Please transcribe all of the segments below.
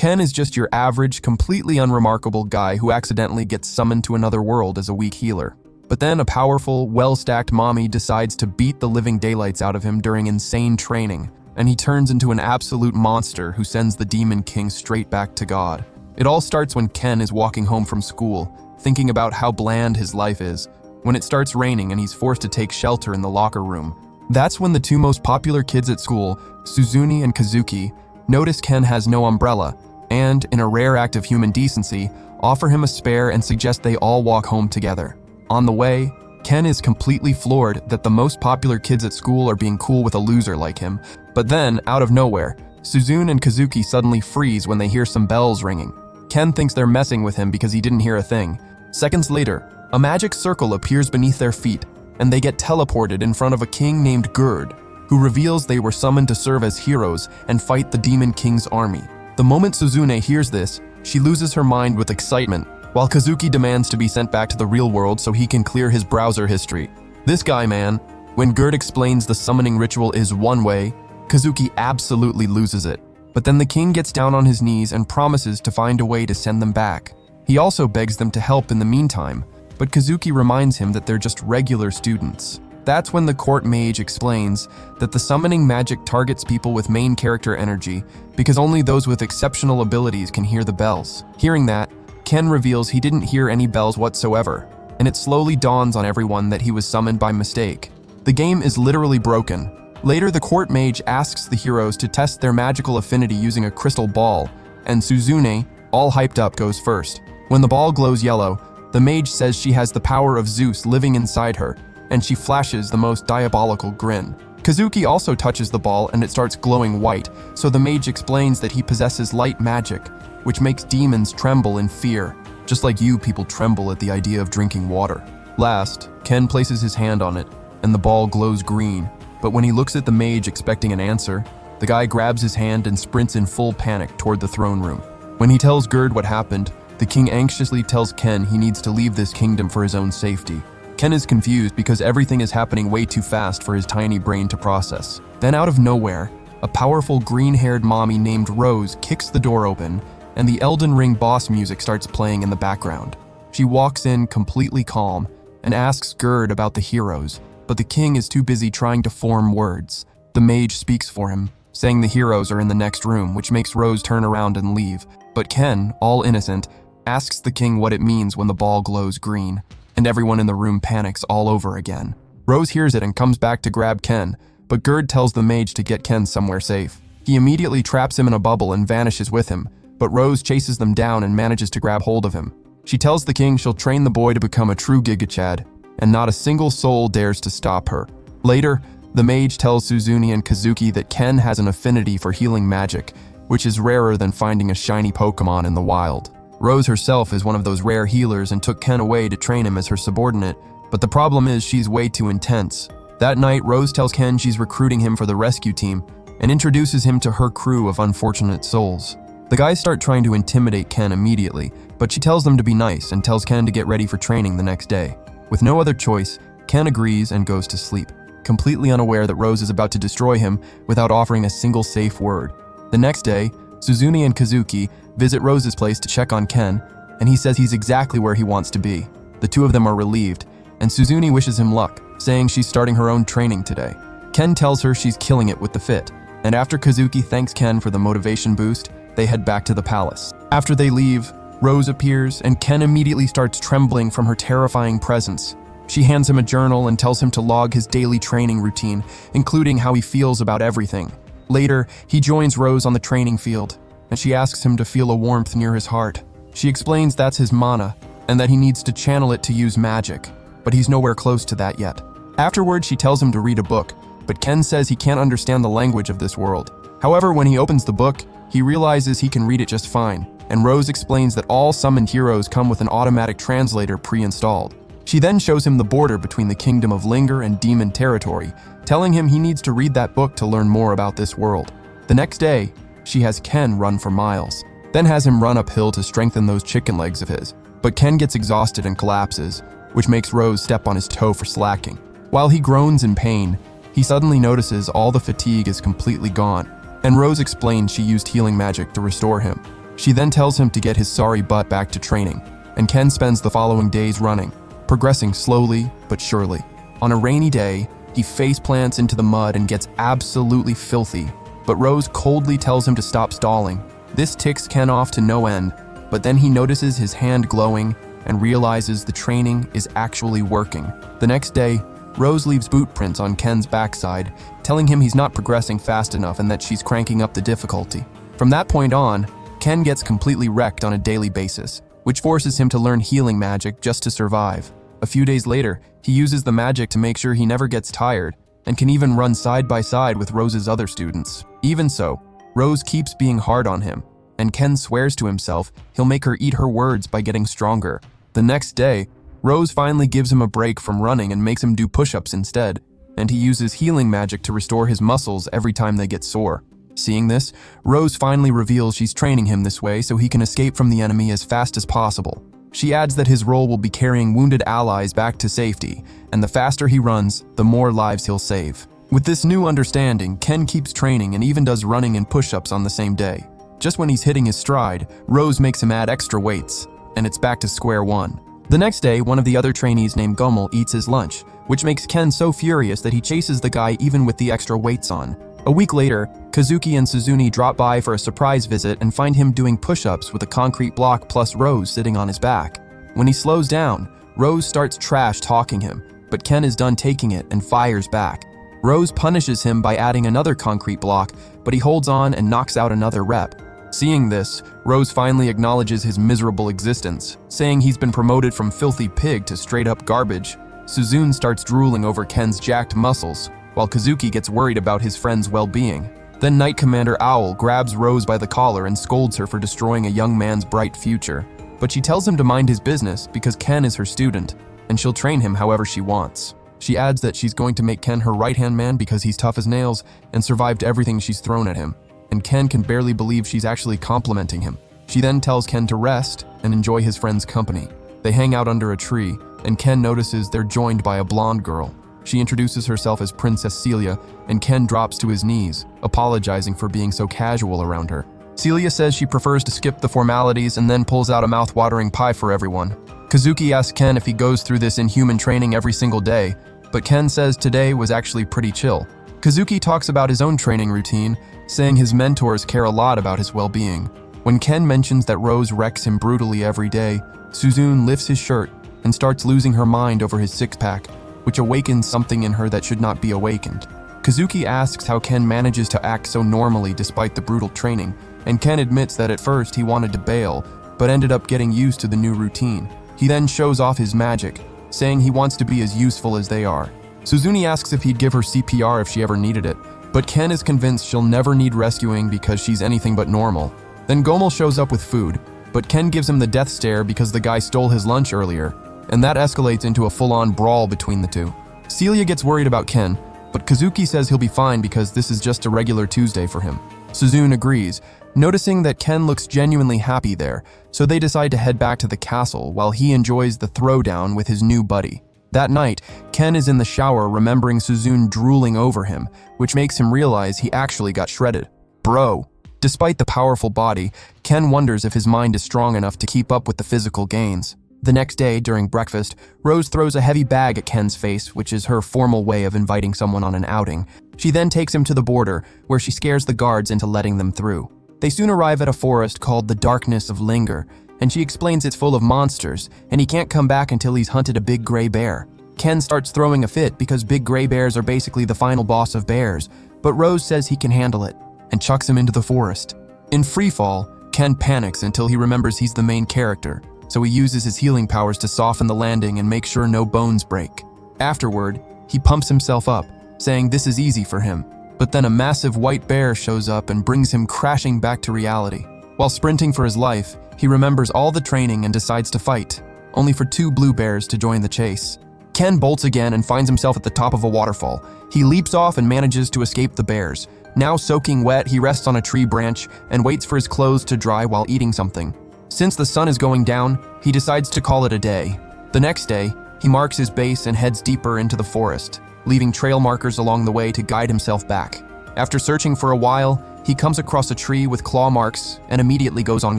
Ken is just your average, completely unremarkable guy who accidentally gets summoned to another world as a weak healer. But then a powerful, well-stacked mommy decides to beat the living daylights out of him during insane training, and he turns into an absolute monster who sends the Demon King straight back to God. It all starts when Ken is walking home from school, thinking about how bland his life is, when it starts raining and he's forced to take shelter in the locker room. That's when the two most popular kids at school, Suzune and Kazuki, notice Ken has no umbrella, and, in a rare act of human decency, offer him a spare and suggest they all walk home together. On the way, Ken is completely floored that the most popular kids at school are being cool with a loser like him. But then, out of nowhere, Suzune and Kazuki suddenly freeze when they hear some bells ringing. Ken thinks they're messing with him because he didn't hear a thing. Seconds later, a magic circle appears beneath their feet, and they get teleported in front of a king named Gerd, who reveals they were summoned to serve as heroes and fight the Demon King's army. The moment Suzune hears this, she loses her mind with excitement, while Kazuki demands to be sent back to the real world so he can clear his browser history. This guy, man, when Gerd explains the summoning ritual is one way, Kazuki absolutely loses it. But then the king gets down on his knees and promises to find a way to send them back. He also begs them to help in the meantime, but Kazuki reminds him that they're just regular students. That's when the court mage explains that the summoning magic targets people with main character energy because only those with exceptional abilities can hear the bells. Hearing that, Ken reveals he didn't hear any bells whatsoever, and it slowly dawns on everyone that he was summoned by mistake. The game is literally broken. Later, the court mage asks the heroes to test their magical affinity using a crystal ball, and Suzune, all hyped up, goes first. When the ball glows yellow, the mage says she has the power of Zeus living inside her, and she flashes the most diabolical grin. Kazuki also touches the ball and it starts glowing white, so the mage explains that he possesses light magic, which makes demons tremble in fear, just like you people tremble at the idea of drinking water. Last, Ken places his hand on it, and the ball glows green, but when he looks at the mage expecting an answer, the guy grabs his hand and sprints in full panic toward the throne room. When he tells Gerd what happened, the king anxiously tells Ken he needs to leave this kingdom for his own safety. Ken is confused because everything is happening way too fast for his tiny brain to process. Then out of nowhere, a powerful green-haired mommy named Rose kicks the door open, and the Elden Ring boss music starts playing in the background. She walks in completely calm and asks Gerd about the heroes, but the king is too busy trying to form words. The mage speaks for him, saying the heroes are in the next room, which makes Rose turn around and leave. But Ken, all innocent, asks the king what it means when the ball glows green, and everyone in the room panics all over again. Rose hears it and comes back to grab Ken, but Gerd tells the mage to get Ken somewhere safe. He immediately traps him in a bubble and vanishes with him, but Rose chases them down and manages to grab hold of him. She tells the king she'll train the boy to become a true Giga Chad, and not a single soul dares to stop her. Later, the mage tells Suzune and Kazuki that Ken has an affinity for healing magic, which is rarer than finding a shiny Pokemon in the wild. Rose herself is one of those rare healers and took Ken away to train him as her subordinate, but the problem is she's way too intense. That night, Rose tells Ken she's recruiting him for the rescue team and introduces him to her crew of unfortunate souls. The guys start trying to intimidate Ken immediately, but she tells them to be nice and tells Ken to get ready for training the next day. With no other choice, Ken agrees and goes to sleep, completely unaware that Rose is about to destroy him without offering a single safe word. The next day, Suzune and Kazuki visit Rose's place to check on Ken, and he says he's exactly where he wants to be. The two of them are relieved, and Suzune wishes him luck, saying she's starting her own training today. Ken tells her she's killing it with the fit, and after Kazuki thanks Ken for the motivation boost, they head back to the palace. After they leave, Rose appears, and Ken immediately starts trembling from her terrifying presence. She hands him a journal and tells him to log his daily training routine, including how he feels about everything. Later, he joins Rose on the training field, and she asks him to feel a warmth near his heart. She explains that's his mana, and that he needs to channel it to use magic, but he's nowhere close to that yet. Afterward, she tells him to read a book, but Ken says he can't understand the language of this world. However, when he opens the book, he realizes he can read it just fine, and Rose explains that all summoned heroes come with an automatic translator pre-installed. She then shows him the border between the Kingdom of Linger and Demon Territory, telling him he needs to read that book to learn more about this world. The next day, she has Ken run for miles, then has him run uphill to strengthen those chicken legs of his. But Ken gets exhausted and collapses, which makes Rose step on his toe for slacking. While he groans in pain, he suddenly notices all the fatigue is completely gone, and Rose explains she used healing magic to restore him. She then tells him to get his sorry butt back to training, and Ken spends the following days running, progressing slowly but surely. On a rainy day, he face plants into the mud and gets absolutely filthy, but Rose coldly tells him to stop stalling. This ticks Ken off to no end, but then he notices his hand glowing and realizes the training is actually working. The next day, Rose leaves boot prints on Ken's backside, telling him he's not progressing fast enough and that she's cranking up the difficulty. From that point on, Ken gets completely wrecked on a daily basis, which forces him to learn healing magic just to survive. A few days later, he uses the magic to make sure he never gets tired and can even run side by side with Rose's other students. Even so, Rose keeps being hard on him, and Ken swears to himself he'll make her eat her words by getting stronger. The next day, Rose finally gives him a break from running and makes him do push-ups instead, and he uses healing magic to restore his muscles every time they get sore. Seeing this, Rose finally reveals she's training him this way so he can escape from the enemy as fast as possible. She adds that his role will be carrying wounded allies back to safety, and the faster he runs, the more lives he'll save. With this new understanding, Ken keeps training and even does running and push-ups on the same day. Just when he's hitting his stride, Rose makes him add extra weights, and it's back to square one. The next day, one of the other trainees named Gummel eats his lunch, which makes Ken so furious that he chases the guy even with the extra weights on. A week later, Kazuki and Suzune drop by for a surprise visit and find him doing push-ups with a concrete block plus Rose sitting on his back. When he slows down, Rose starts trash-talking him, but Ken is done taking it and fires back. Rose punishes him by adding another concrete block, but he holds on and knocks out another rep. Seeing this, Rose finally acknowledges his miserable existence, saying he's been promoted from filthy pig to straight-up garbage. Suzune starts drooling over Ken's jacked muscles, while Kazuki gets worried about his friend's well-being. Then Knight Commander Owl grabs Rose by the collar and scolds her for destroying a young man's bright future. But she tells him to mind his business because Ken is her student, and she'll train him however she wants. She adds that she's going to make Ken her right-hand man because he's tough as nails and survived everything she's thrown at him, and Ken can barely believe she's actually complimenting him. She then tells Ken to rest and enjoy his friend's company. They hang out under a tree, and Ken notices they're joined by a blonde girl. She introduces herself as Princess Celia, and Ken drops to his knees, apologizing for being so casual around her. Celia says she prefers to skip the formalities and then pulls out a mouth-watering pie for everyone. Kazuki asks Ken if he goes through this inhuman training every single day, but Ken says today was actually pretty chill. Kazuki talks about his own training routine, saying his mentors care a lot about his well-being. When Ken mentions that Rose wrecks him brutally every day, Suzune lifts his shirt and starts losing her mind over his six-pack, which awakens something in her that should not be awakened. Kazuki asks how Ken manages to act so normally despite the brutal training, and Ken admits that at first he wanted to bail, but ended up getting used to the new routine. He then shows off his magic, saying he wants to be as useful as they are. Suzune asks if he'd give her CPR if she ever needed it, but Ken is convinced she'll never need rescuing because she's anything but normal. Then Gummel shows up with food, but Ken gives him the death stare because the guy stole his lunch earlier, and that escalates into a full-on brawl between the two. Celia gets worried about Ken, but Kazuki says he'll be fine because this is just a regular Tuesday for him. Suzune agrees, noticing that Ken looks genuinely happy there, so they decide to head back to the castle while he enjoys the throwdown with his new buddy. That night, Ken is in the shower remembering Suzune drooling over him, which makes him realize he actually got shredded. Bro. Despite the powerful body, Ken wonders if his mind is strong enough to keep up with the physical gains. The next day, during breakfast, Rose throws a heavy bag at Ken's face, which is her formal way of inviting someone on an outing. She then takes him to the border, where she scares the guards into letting them through. They soon arrive at a forest called the Darkness of Linger, and she explains it's full of monsters, and he can't come back until he's hunted a big gray bear. Ken starts throwing a fit because big gray bears are basically the final boss of bears, but Rose says he can handle it, and chucks him into the forest. In freefall, Ken panics until he remembers he's the main character, so he uses his healing powers to soften the landing and make sure no bones break. Afterward, he pumps himself up, saying this is easy for him, but then a massive white bear shows up and brings him crashing back to reality. While sprinting for his life, he remembers all the training and decides to fight, only for two blue bears to join the chase. Ken bolts again and finds himself at the top of a waterfall. He leaps off and manages to escape the bears. Now soaking wet, he rests on a tree branch and waits for his clothes to dry while eating something. Since the sun is going down, he decides to call it a day. The next day, he marks his base and heads deeper into the forest, leaving trail markers along the way to guide himself back. After searching for a while, he comes across a tree with claw marks and immediately goes on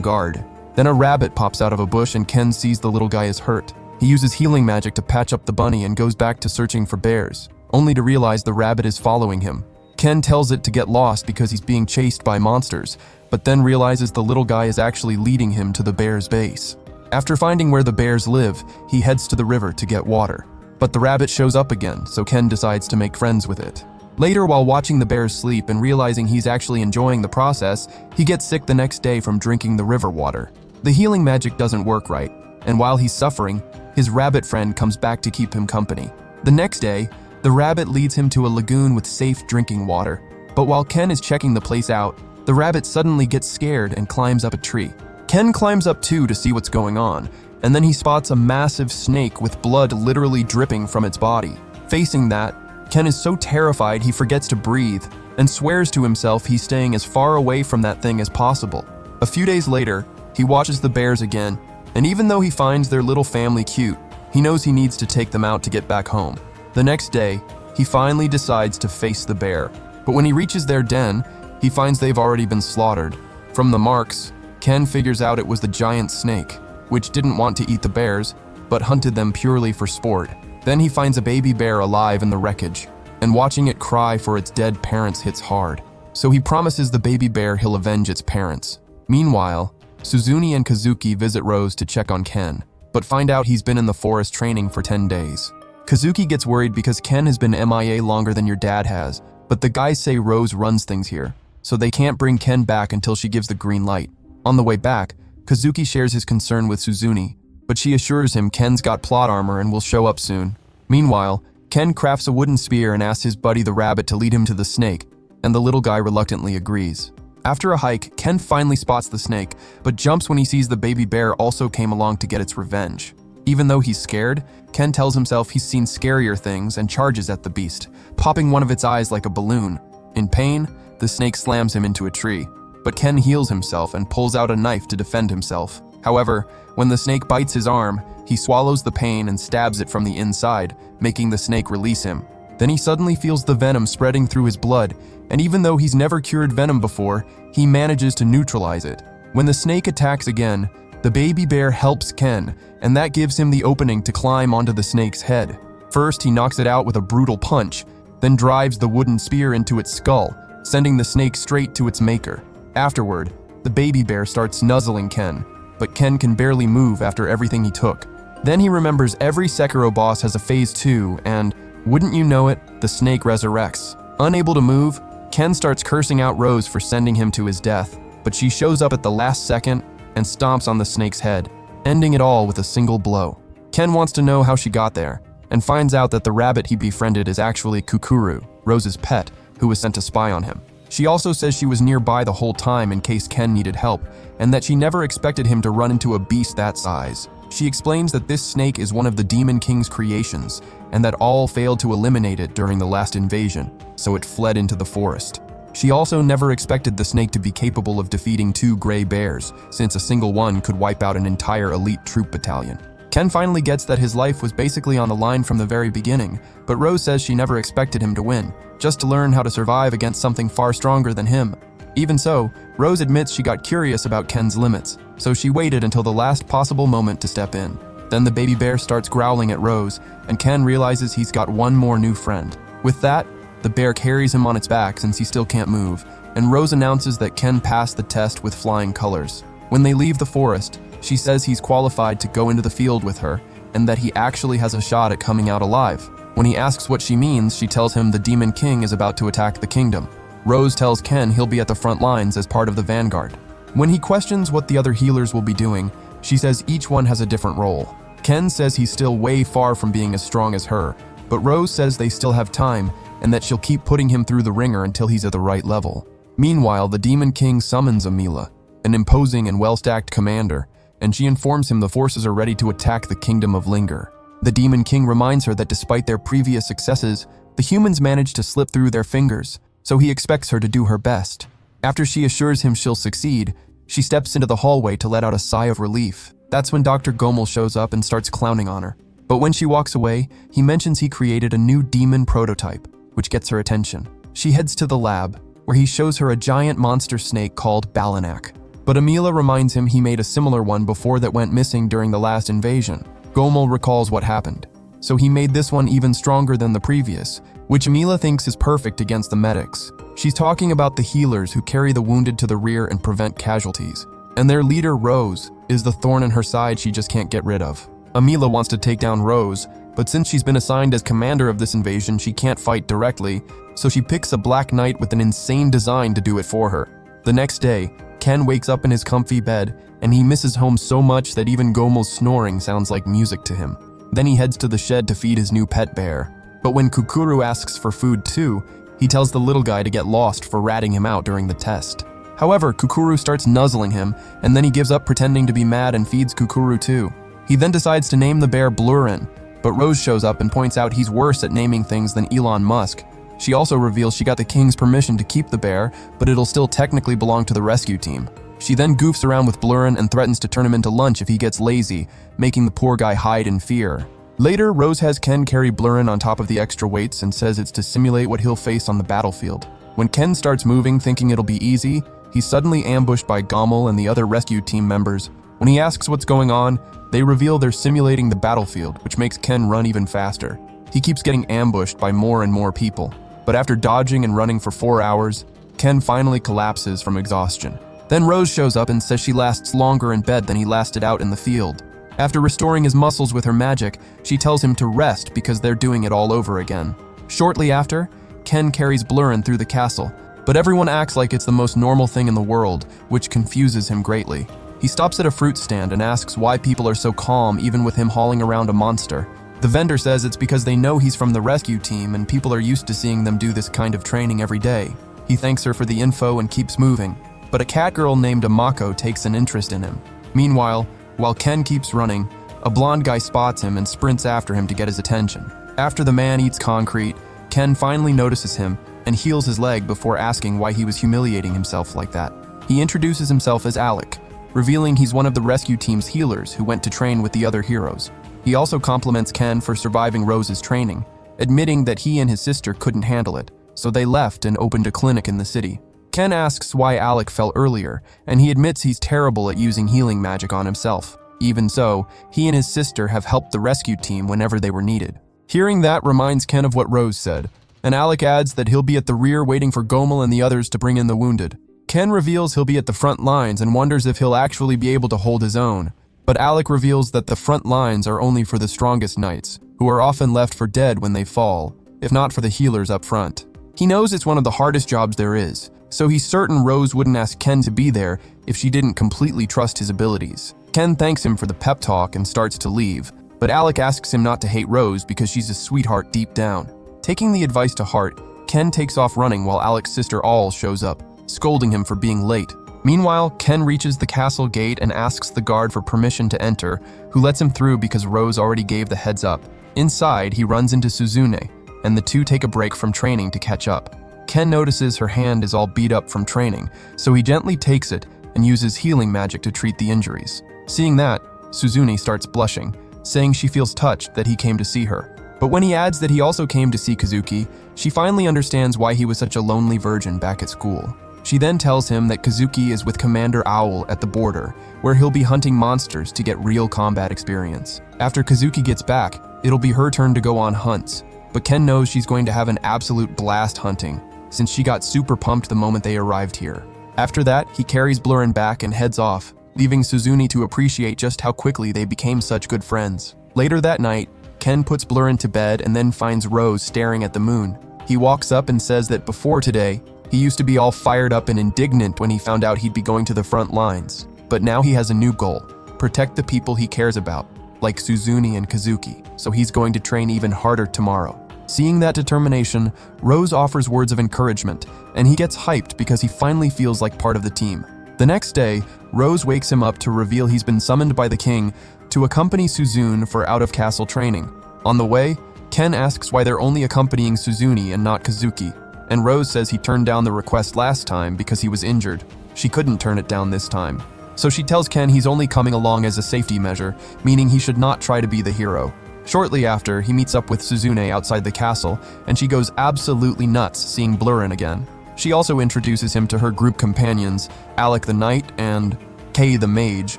guard. Then a rabbit pops out of a bush and Ken sees the little guy is hurt. He uses healing magic to patch up the bunny and goes back to searching for bears, only to realize the rabbit is following him. Ken tells it to get lost because he's being chased by monsters, but then realizes the little guy is actually leading him to the bear's base. After finding where the bears live, he heads to the river to get water. But the rabbit shows up again, so Ken decides to make friends with it. Later, while watching the bears sleep and realizing he's actually enjoying the process, he gets sick the next day from drinking the river water. The healing magic doesn't work right, and while he's suffering, his rabbit friend comes back to keep him company. The next day, the rabbit leads him to a lagoon with safe drinking water. But while Ken is checking the place out, the rabbit suddenly gets scared and climbs up a tree. Ken climbs up too to see what's going on, and then he spots a massive snake with blood literally dripping from its body. Facing that, Ken is so terrified he forgets to breathe and swears to himself he's staying as far away from that thing as possible. A few days later, he watches the bears again, and even though he finds their little family cute, he knows he needs to take them out to get back home. The next day, he finally decides to face the bear, but when he reaches their den, he finds they've already been slaughtered. From the marks, Ken figures out it was the giant snake, which didn't want to eat the bears, but hunted them purely for sport. Then he finds a baby bear alive in the wreckage, and watching it cry for its dead parents hits hard. So he promises the baby bear he'll avenge its parents. Meanwhile, Suzune and Kazuki visit Rose to check on Ken, but find out he's been in the forest training for 10 days. Kazuki gets worried because Ken has been MIA longer than your dad has, but the guys say Rose runs things here, so they can't bring Ken back until she gives the green light. On the way back, Kazuki shares his concern with Suzune, but she assures him Ken's got plot armor and will show up soon. Meanwhile, Ken crafts a wooden spear and asks his buddy the rabbit to lead him to the snake, and the little guy reluctantly agrees. After a hike, Ken finally spots the snake, but jumps when he sees the baby bear also came along to get its revenge. Even though he's scared, Ken tells himself he's seen scarier things and charges at the beast, popping one of its eyes like a balloon. In pain, the snake slams him into a tree, but Ken heals himself and pulls out a knife to defend himself. However, when the snake bites his arm, he swallows the pain and stabs it from the inside, making the snake release him. Then he suddenly feels the venom spreading through his blood, and even though he's never cured venom before, he manages to neutralize it. When the snake attacks again, the baby bear helps Ken, and that gives him the opening to climb onto the snake's head. First, he knocks it out with a brutal punch, then drives the wooden spear into its skull, sending the snake straight to its maker. Afterward, the baby bear starts nuzzling Ken, but Ken can barely move after everything he took. Then he remembers every Sekiro boss has a phase 2, and, wouldn't you know it, the snake resurrects. Unable to move, Ken starts cursing out Rose for sending him to his death, but she shows up at the last second and stomps on the snake's head, ending it all with a single blow. Ken wants to know how she got there, and finds out that the rabbit he befriended is actually Kukuru, Rose's pet, who was sent to spy on him. She also says she was nearby the whole time in case Ken needed help, and that she never expected him to run into a beast that size. She explains that this snake is one of the Demon King's creations, and that all failed to eliminate it during the last invasion, so it fled into the forest. She also never expected the snake to be capable of defeating 2 gray bears, since a single one could wipe out an entire elite troop battalion. Ken finally gets that his life was basically on the line from the very beginning, but Rose says she never expected him to win, just to learn how to survive against something far stronger than him. Even so, Rose admits she got curious about Ken's limits, so she waited until the last possible moment to step in. Then the baby bear starts growling at Rose, and Ken realizes he's got one more new friend. With that, the bear carries him on its back since he still can't move, and Rose announces that Ken passed the test with flying colors. When they leave the forest, she says he's qualified to go into the field with her, and that he actually has a shot at coming out alive. When he asks what she means, she tells him the Demon King is about to attack the kingdom. Rose tells Ken he'll be at the front lines as part of the vanguard. When he questions what the other healers will be doing, she says each one has a different role. Ken says he's still way far from being as strong as her, but Rose says they still have time and that she'll keep putting him through the ringer until he's at the right level. Meanwhile, the Demon King summons Amila, an imposing and well-stacked commander, and she informs him the forces are ready to attack the kingdom of Linger. The Demon King reminds her that despite their previous successes, the humans managed to slip through their fingers, so he expects her to do her best. After she assures him she'll succeed, she steps into the hallway to let out a sigh of relief. That's when Dr. Gomel shows up and starts clowning on her. But when she walks away, he mentions he created a new demon prototype, which gets her attention. She heads to the lab, where he shows her a giant monster snake called Balanak. But Emila reminds him he made a similar one before that went missing during the last invasion. Gomel recalls what happened, so he made this one even stronger than the previous, which Emila thinks is perfect against the medics. She's talking about the healers who carry the wounded to the rear and prevent casualties. And their leader, Rose, is the thorn in her side she just can't get rid of. Emila wants to take down Rose, but since she's been assigned as commander of this invasion, she can't fight directly, so she picks a black knight with an insane design to do it for her. The next day, Ken wakes up in his comfy bed, and he misses home so much that even Gomel's snoring sounds like music to him. Then he heads to the shed to feed his new pet bear. But when Kukuru asks for food too, he tells the little guy to get lost for ratting him out during the test. However, Kukuru starts nuzzling him, and then he gives up pretending to be mad and feeds Kukuru too. He then decides to name the bear Blurin, but Rose shows up and points out he's worse at naming things than Elon Musk. She also reveals she got the king's permission to keep the bear, but it'll still technically belong to the rescue team. She then goofs around with Blurin and threatens to turn him into lunch if he gets lazy, making the poor guy hide in fear. Later, Rose has Ken carry Blurin on top of the extra weights and says it's to simulate what he'll face on the battlefield. When Ken starts moving thinking it'll be easy, he's suddenly ambushed by Gomel and the other rescue team members. When he asks what's going on, they reveal they're simulating the battlefield, which makes Ken run even faster. He keeps getting ambushed by more and more people, but after dodging and running for 4 hours, Ken finally collapses from exhaustion. Then Rose shows up and says she lasts longer in bed than he lasted out in the field. After restoring his muscles with her magic, she tells him to rest because they're doing it all over again. Shortly after, Ken carries Blurin through the castle, but everyone acts like it's the most normal thing in the world, which confuses him greatly. He stops at a fruit stand and asks why people are so calm even with him hauling around a monster. The vendor says it's because they know he's from the rescue team and people are used to seeing them do this kind of training every day. He thanks her for the info and keeps moving, but a cat girl named Amako takes an interest in him. Meanwhile, while Ken keeps running, a blonde guy spots him and sprints after him to get his attention. After the man eats concrete, Ken finally notices him and heals his leg before asking why he was humiliating himself like that. He introduces himself as Alec, revealing he's one of the rescue team's healers who went to train with the other heroes. He also compliments Ken for surviving Rose's training, admitting that he and his sister couldn't handle it, so they left and opened a clinic in the city. Ken asks why Alec fell earlier, and he admits he's terrible at using healing magic on himself. Even so, he and his sister have helped the rescue team whenever they were needed. Hearing that reminds Ken of what Rose said, and Alec adds that he'll be at the rear waiting for Gomel and the others to bring in the wounded. Ken reveals he'll be at the front lines and wonders if he'll actually be able to hold his own, but Alec reveals that the front lines are only for the strongest knights, who are often left for dead when they fall, if not for the healers up front. He knows it's one of the hardest jobs there is, so he's certain Rose wouldn't ask Ken to be there if she didn't completely trust his abilities. Ken thanks him for the pep talk and starts to leave, but Alec asks him not to hate Rose because she's a sweetheart deep down. Taking the advice to heart, Ken takes off running while Alec's sister All shows up, scolding him for being late. Meanwhile, Ken reaches the castle gate and asks the guard for permission to enter, who lets him through because Rose already gave the heads up. Inside, he runs into Suzune, and the two take a break from training to catch up. Ken notices her hand is all beat up from training, so he gently takes it and uses healing magic to treat the injuries. Seeing that, Suzune starts blushing, saying she feels touched that he came to see her. But when he adds that he also came to see Kazuki, she finally understands why he was such a lonely virgin back at school. She then tells him that Kazuki is with Commander Owl at the border, where he'll be hunting monsters to get real combat experience. After Kazuki gets back, it'll be her turn to go on hunts, but Ken knows she's going to have an absolute blast hunting, since she got super pumped the moment they arrived here. After that, he carries Blurin back and heads off, leaving Suzune to appreciate just how quickly they became such good friends. Later that night, Ken puts Blurin to bed and then finds Rose staring at the moon. He walks up and says that before today, he used to be all fired up and indignant when he found out he'd be going to the front lines. But now he has a new goal: protect the people he cares about, like Suzune and Kazuki, so he's going to train even harder tomorrow. Seeing that determination, Rose offers words of encouragement, and he gets hyped because he finally feels like part of the team. The next day, Rose wakes him up to reveal he's been summoned by the king to accompany Suzune for out-of-castle training. On the way, Ken asks why they're only accompanying Suzune and not Kazuki, and Rose says he turned down the request last time because he was injured. She couldn't turn it down this time. So she tells Ken he's only coming along as a safety measure, meaning he should not try to be the hero. Shortly after, he meets up with Suzune outside the castle, and she goes absolutely nuts seeing Blurin again. She also introduces him to her group companions, Alec the Knight and Kay the Mage,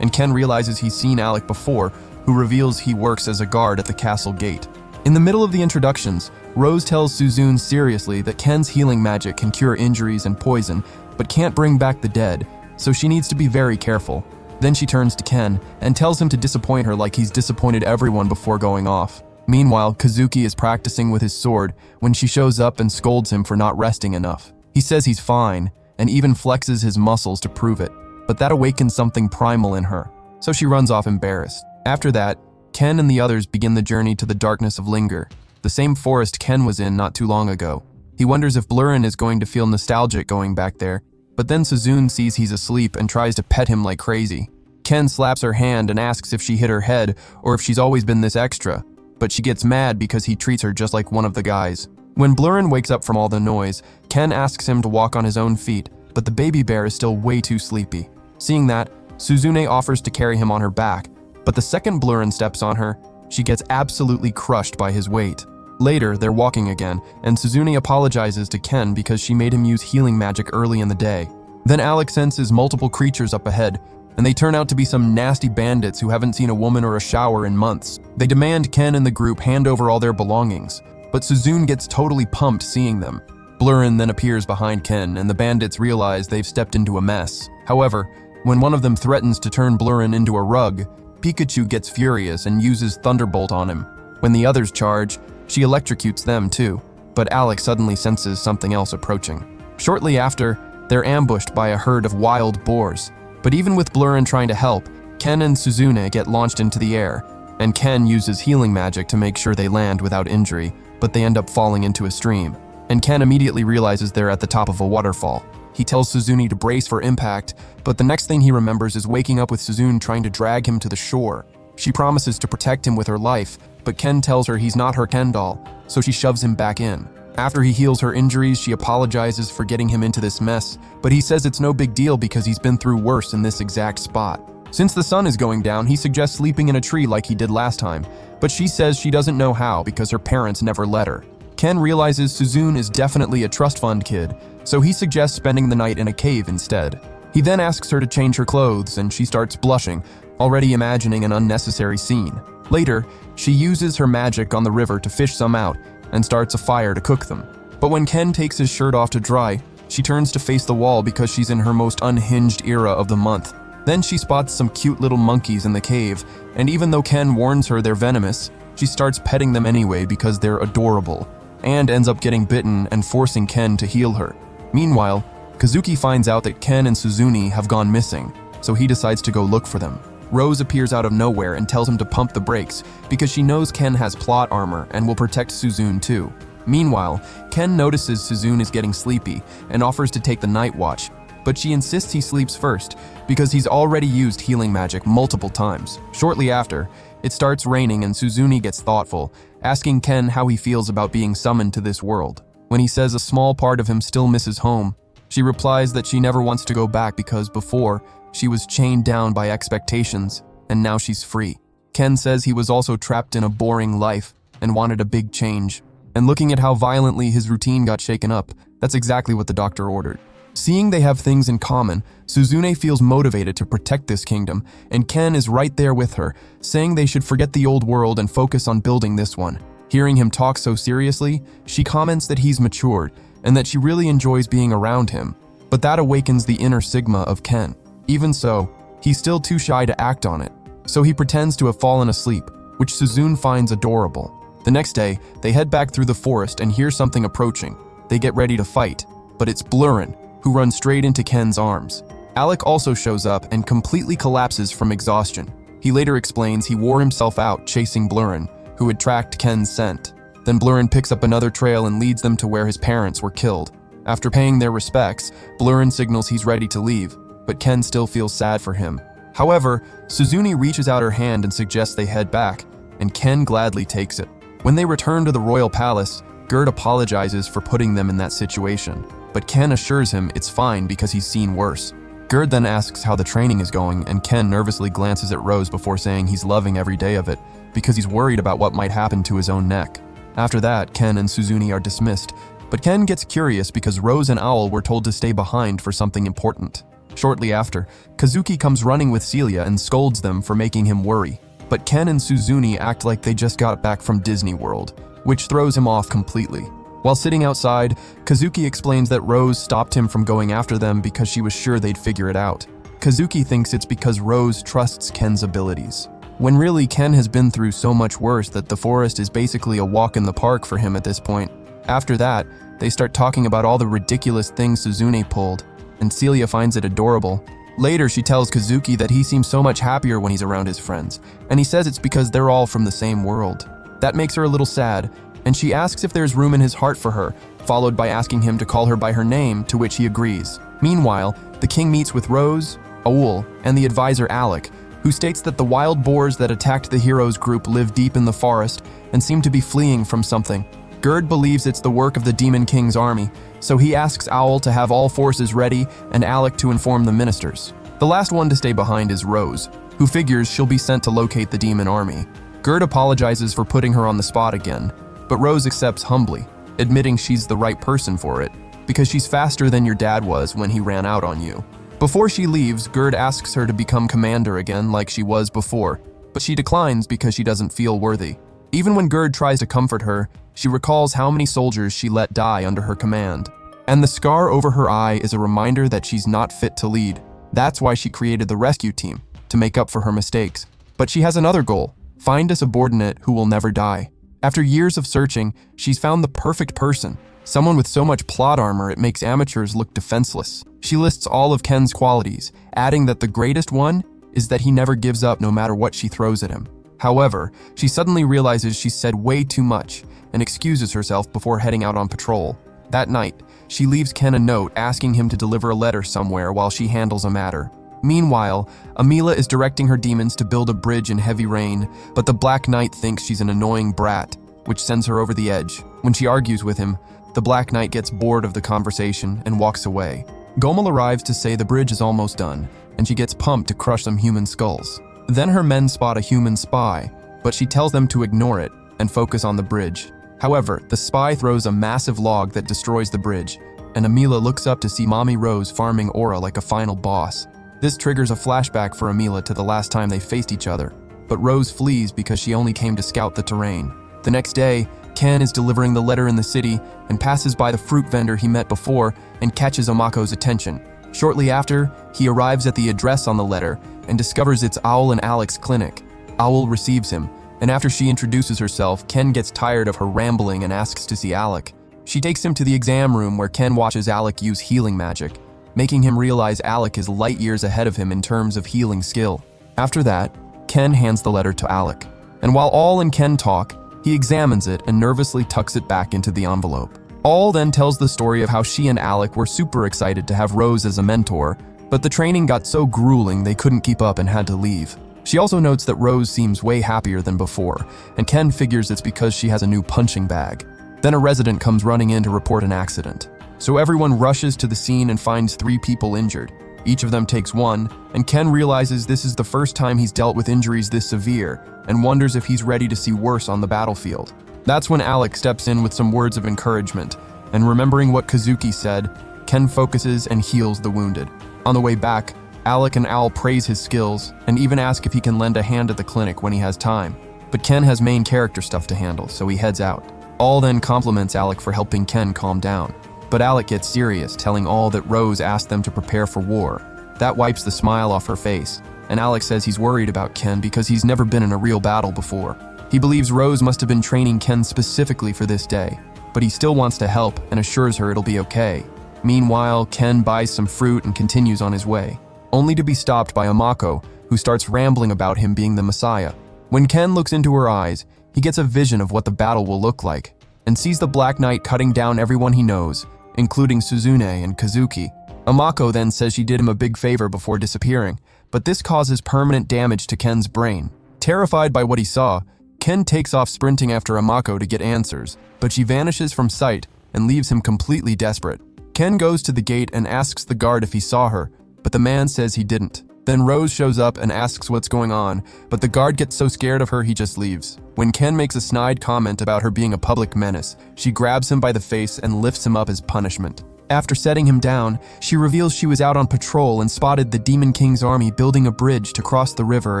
and Ken realizes he's seen Alec before, who reveals he works as a guard at the castle gate. In the middle of the introductions, Rose tells Suzune seriously that Ken's healing magic can cure injuries and poison, but can't bring back the dead, so she needs to be very careful. Then she turns to Ken and tells him to disappoint her like he's disappointed everyone before going off. Meanwhile, Kazuki is practicing with his sword when she shows up and scolds him for not resting enough. He says he's fine, and even flexes his muscles to prove it, but that awakens something primal in her, so she runs off embarrassed. After that, Ken and the others begin the journey to the darkness of Linger, the same forest Ken was in not too long ago. He wonders if Blurrin is going to feel nostalgic going back there, but then Suzune sees he's asleep and tries to pet him like crazy. Ken slaps her hand and asks if she hit her head or if she's always been this extra, but she gets mad because he treats her just like one of the guys. When Blurrin wakes up from all the noise, Ken asks him to walk on his own feet, but the baby bear is still way too sleepy. Seeing that, Suzune offers to carry him on her back, but the second Blurrin steps on her, she gets absolutely crushed by his weight. Later, they're walking again, and Suzune apologizes to Ken because she made him use healing magic early in the day. Then Alec senses multiple creatures up ahead, and they turn out to be some nasty bandits who haven't seen a woman or a shower in months. They demand Ken and the group hand over all their belongings, but Suzune gets totally pumped seeing them. Blurrin then appears behind Ken, and the bandits realize they've stepped into a mess. However, when one of them threatens to turn Blurrin into a rug, Pikachu gets furious and uses Thunderbolt on him. When the others charge, she electrocutes them too, but Alec suddenly senses something else approaching. Shortly after, they're ambushed by a herd of wild boars. But even with Blurrin trying to help, Ken and Suzune get launched into the air, and Ken uses healing magic to make sure they land without injury, but they end up falling into a stream. And Ken immediately realizes they're at the top of a waterfall. He tells Suzune to brace for impact, but the next thing he remembers is waking up with Suzune trying to drag him to the shore. She promises to protect him with her life, but Ken tells her he's not her Ken doll, so she shoves him back in. After he heals her injuries, she apologizes for getting him into this mess, but he says it's no big deal because he's been through worse in this exact spot. Since the sun is going down, he suggests sleeping in a tree like he did last time, but she says she doesn't know how because her parents never let her. Ken realizes Suzune is definitely a trust fund kid, so he suggests spending the night in a cave instead. He then asks her to change her clothes, and she starts blushing, already imagining an unnecessary scene. Later, she uses her magic on the river to fish some out, and starts a fire to cook them. But when Ken takes his shirt off to dry, she turns to face the wall because she's in her most unhinged era of the month. Then she spots some cute little monkeys in the cave, and even though Ken warns her they're venomous, she starts petting them anyway because they're adorable, and ends up getting bitten and forcing Ken to heal her. Meanwhile, Kazuki finds out that Ken and Suzune have gone missing, so he decides to go look for them. Rose appears out of nowhere and tells him to pump the brakes because she knows Ken has plot armor and will protect Suzune too. Meanwhile, Ken notices Suzune is getting sleepy and offers to take the night watch, but she insists he sleeps first because he's already used healing magic multiple times. Shortly after, it starts raining and Suzune gets thoughtful, asking Ken how he feels about being summoned to this world. When he says a small part of him still misses home, she replies that she never wants to go back because before, she was chained down by expectations, and now she's free. Ken says he was also trapped in a boring life and wanted a big change. And looking at how violently his routine got shaken up, that's exactly what the doctor ordered. Seeing they have things in common, Suzune feels motivated to protect this kingdom, and Ken is right there with her, saying they should forget the old world and focus on building this one. Hearing him talk so seriously, she comments that he's matured and that she really enjoys being around him, but that awakens the inner Sigma of Ken. Even so, he's still too shy to act on it, so he pretends to have fallen asleep, which Suzune finds adorable. The next day, they head back through the forest and hear something approaching. They get ready to fight, but it's Blurrin, who runs straight into Ken's arms. Alec also shows up and completely collapses from exhaustion. He later explains he wore himself out chasing Blurrin, who had tracked Ken's scent. Then Blurrin picks up another trail and leads them to where his parents were killed. After paying their respects, Blurrin signals he's ready to leave, but Ken still feels sad for him. However, Suzune reaches out her hand and suggests they head back, and Ken gladly takes it. When they return to the royal palace, Gerd apologizes for putting them in that situation, but Ken assures him it's fine because he's seen worse. Gerd then asks how the training is going, and Ken nervously glances at Rose before saying he's loving every day of it because he's worried about what might happen to his own neck. After that, Ken and Suzune are dismissed, But Ken gets curious because Rose and Owl were told to stay behind for something important. Shortly after, Kazuki comes running with Celia and scolds them for making him worry. But Ken and Suzune act like they just got back from Disney World, which throws him off completely. While sitting outside, Kazuki explains that Rose stopped him from going after them because she was sure they'd figure it out. Kazuki thinks it's because Rose trusts Ken's abilities, when really Ken has been through so much worse that the forest is basically a walk in the park for him at this point. After that, they start talking about all the ridiculous things Suzune pulled, and Celia finds it adorable. Later, she tells Kazuki that he seems so much happier when he's around his friends, and he says it's because they're all from the same world. That makes her a little sad, and she asks if there's room in his heart for her, followed by asking him to call her by her name, to which he agrees. Meanwhile, the king meets with Rose, Owl, and the advisor Alec, who states that the wild boars that attacked the heroes group live deep in the forest and seem to be fleeing from something. Gerd believes it's the work of the Demon King's army, so he asks Owl to have all forces ready and Alec to inform the ministers. The last one to stay behind is Rose, who figures she'll be sent to locate the demon army. Gerd apologizes for putting her on the spot again, but Rose accepts humbly, admitting she's the right person for it, because she's faster than your dad was when he ran out on you. Before she leaves, Gerd asks her to become commander again like she was before, but she declines because she doesn't feel worthy. Even when Gerd tries to comfort her, she recalls how many soldiers she let die under her command. And the scar over her eye is a reminder that she's not fit to lead. That's why she created the rescue team, to make up for her mistakes. But she has another goal: find a subordinate who will never die. After years of searching, she's found the perfect person, someone with so much plot armor it makes amateurs look defenseless. She lists all of Ken's qualities, adding that the greatest one is that he never gives up no matter what she throws at him. However, she suddenly realizes she's said way too much and excuses herself before heading out on patrol. That night, she leaves Ken a note asking him to deliver a letter somewhere while she handles a matter. Meanwhile, Amila is directing her demons to build a bridge in heavy rain, but the Black Knight thinks she's an annoying brat, which sends her over the edge. When she argues with him, the Black Knight gets bored of the conversation and walks away. Gomel arrives to say the bridge is almost done, and she gets pumped to crush some human skulls. Then her men spot a human spy, but she tells them to ignore it and focus on the bridge. However, the spy throws a massive log that destroys the bridge, and Amila looks up to see Mommy Rose farming Aura like a final boss. This triggers a flashback for Amila to the last time they faced each other, but Rose flees because she only came to scout the terrain. The next day, Ken is delivering the letter in the city and passes by the fruit vendor he met before and catches Amako's attention. Shortly after, he arrives at the address on the letter and discovers it's Owl and Alec's clinic. Owl receives him, and after she introduces herself, Ken gets tired of her rambling and asks to see Alec. She takes him to the exam room where Ken watches Alec use healing magic, making him realize Alec is light years ahead of him in terms of healing skill. After that, Ken hands the letter to Alec, and while All and Ken talk, he examines it and nervously tucks it back into the envelope. All then tells the story of how she and Alec were super excited to have Rose as a mentor, but the training got so grueling they couldn't keep up and had to leave. She also notes that Rose seems way happier than before, and Ken figures it's because she has a new punching bag. Then a resident comes running in to report an accident. So everyone rushes to the scene and finds 3 people injured. Each of them takes one, and Ken realizes this is the first time he's dealt with injuries this severe, and wonders if he's ready to see worse on the battlefield. That's when Alec steps in with some words of encouragement, and remembering what Kazuki said, Ken focuses and heals the wounded. On the way back, Alec and Owl praise his skills, and even ask if he can lend a hand at the clinic when he has time. But Ken has main character stuff to handle, so he heads out. All then compliments Alec for helping Ken calm down. But Alec gets serious, telling All that Rose asked them to prepare for war. That wipes the smile off her face, and Alec says he's worried about Ken because he's never been in a real battle before. He believes Rose must have been training Ken specifically for this day, but he still wants to help and assures her it'll be okay. Meanwhile, Ken buys some fruit and continues on his way, only to be stopped by Amako, who starts rambling about him being the Messiah. When Ken looks into her eyes, he gets a vision of what the battle will look like, and sees the Black Knight cutting down everyone he knows, including Suzune and Kazuki. Amako then says she did him a big favor before disappearing, but this causes permanent damage to Ken's brain. Terrified by what he saw, Ken takes off sprinting after Amako to get answers, but she vanishes from sight and leaves him completely desperate. Ken goes to the gate and asks the guard if he saw her, but the man says he didn't. Then Rose shows up and asks what's going on, but the guard gets so scared of her he just leaves. When Ken makes a snide comment about her being a public menace, she grabs him by the face and lifts him up as punishment. After setting him down, she reveals she was out on patrol and spotted the Demon King's army building a bridge to cross the river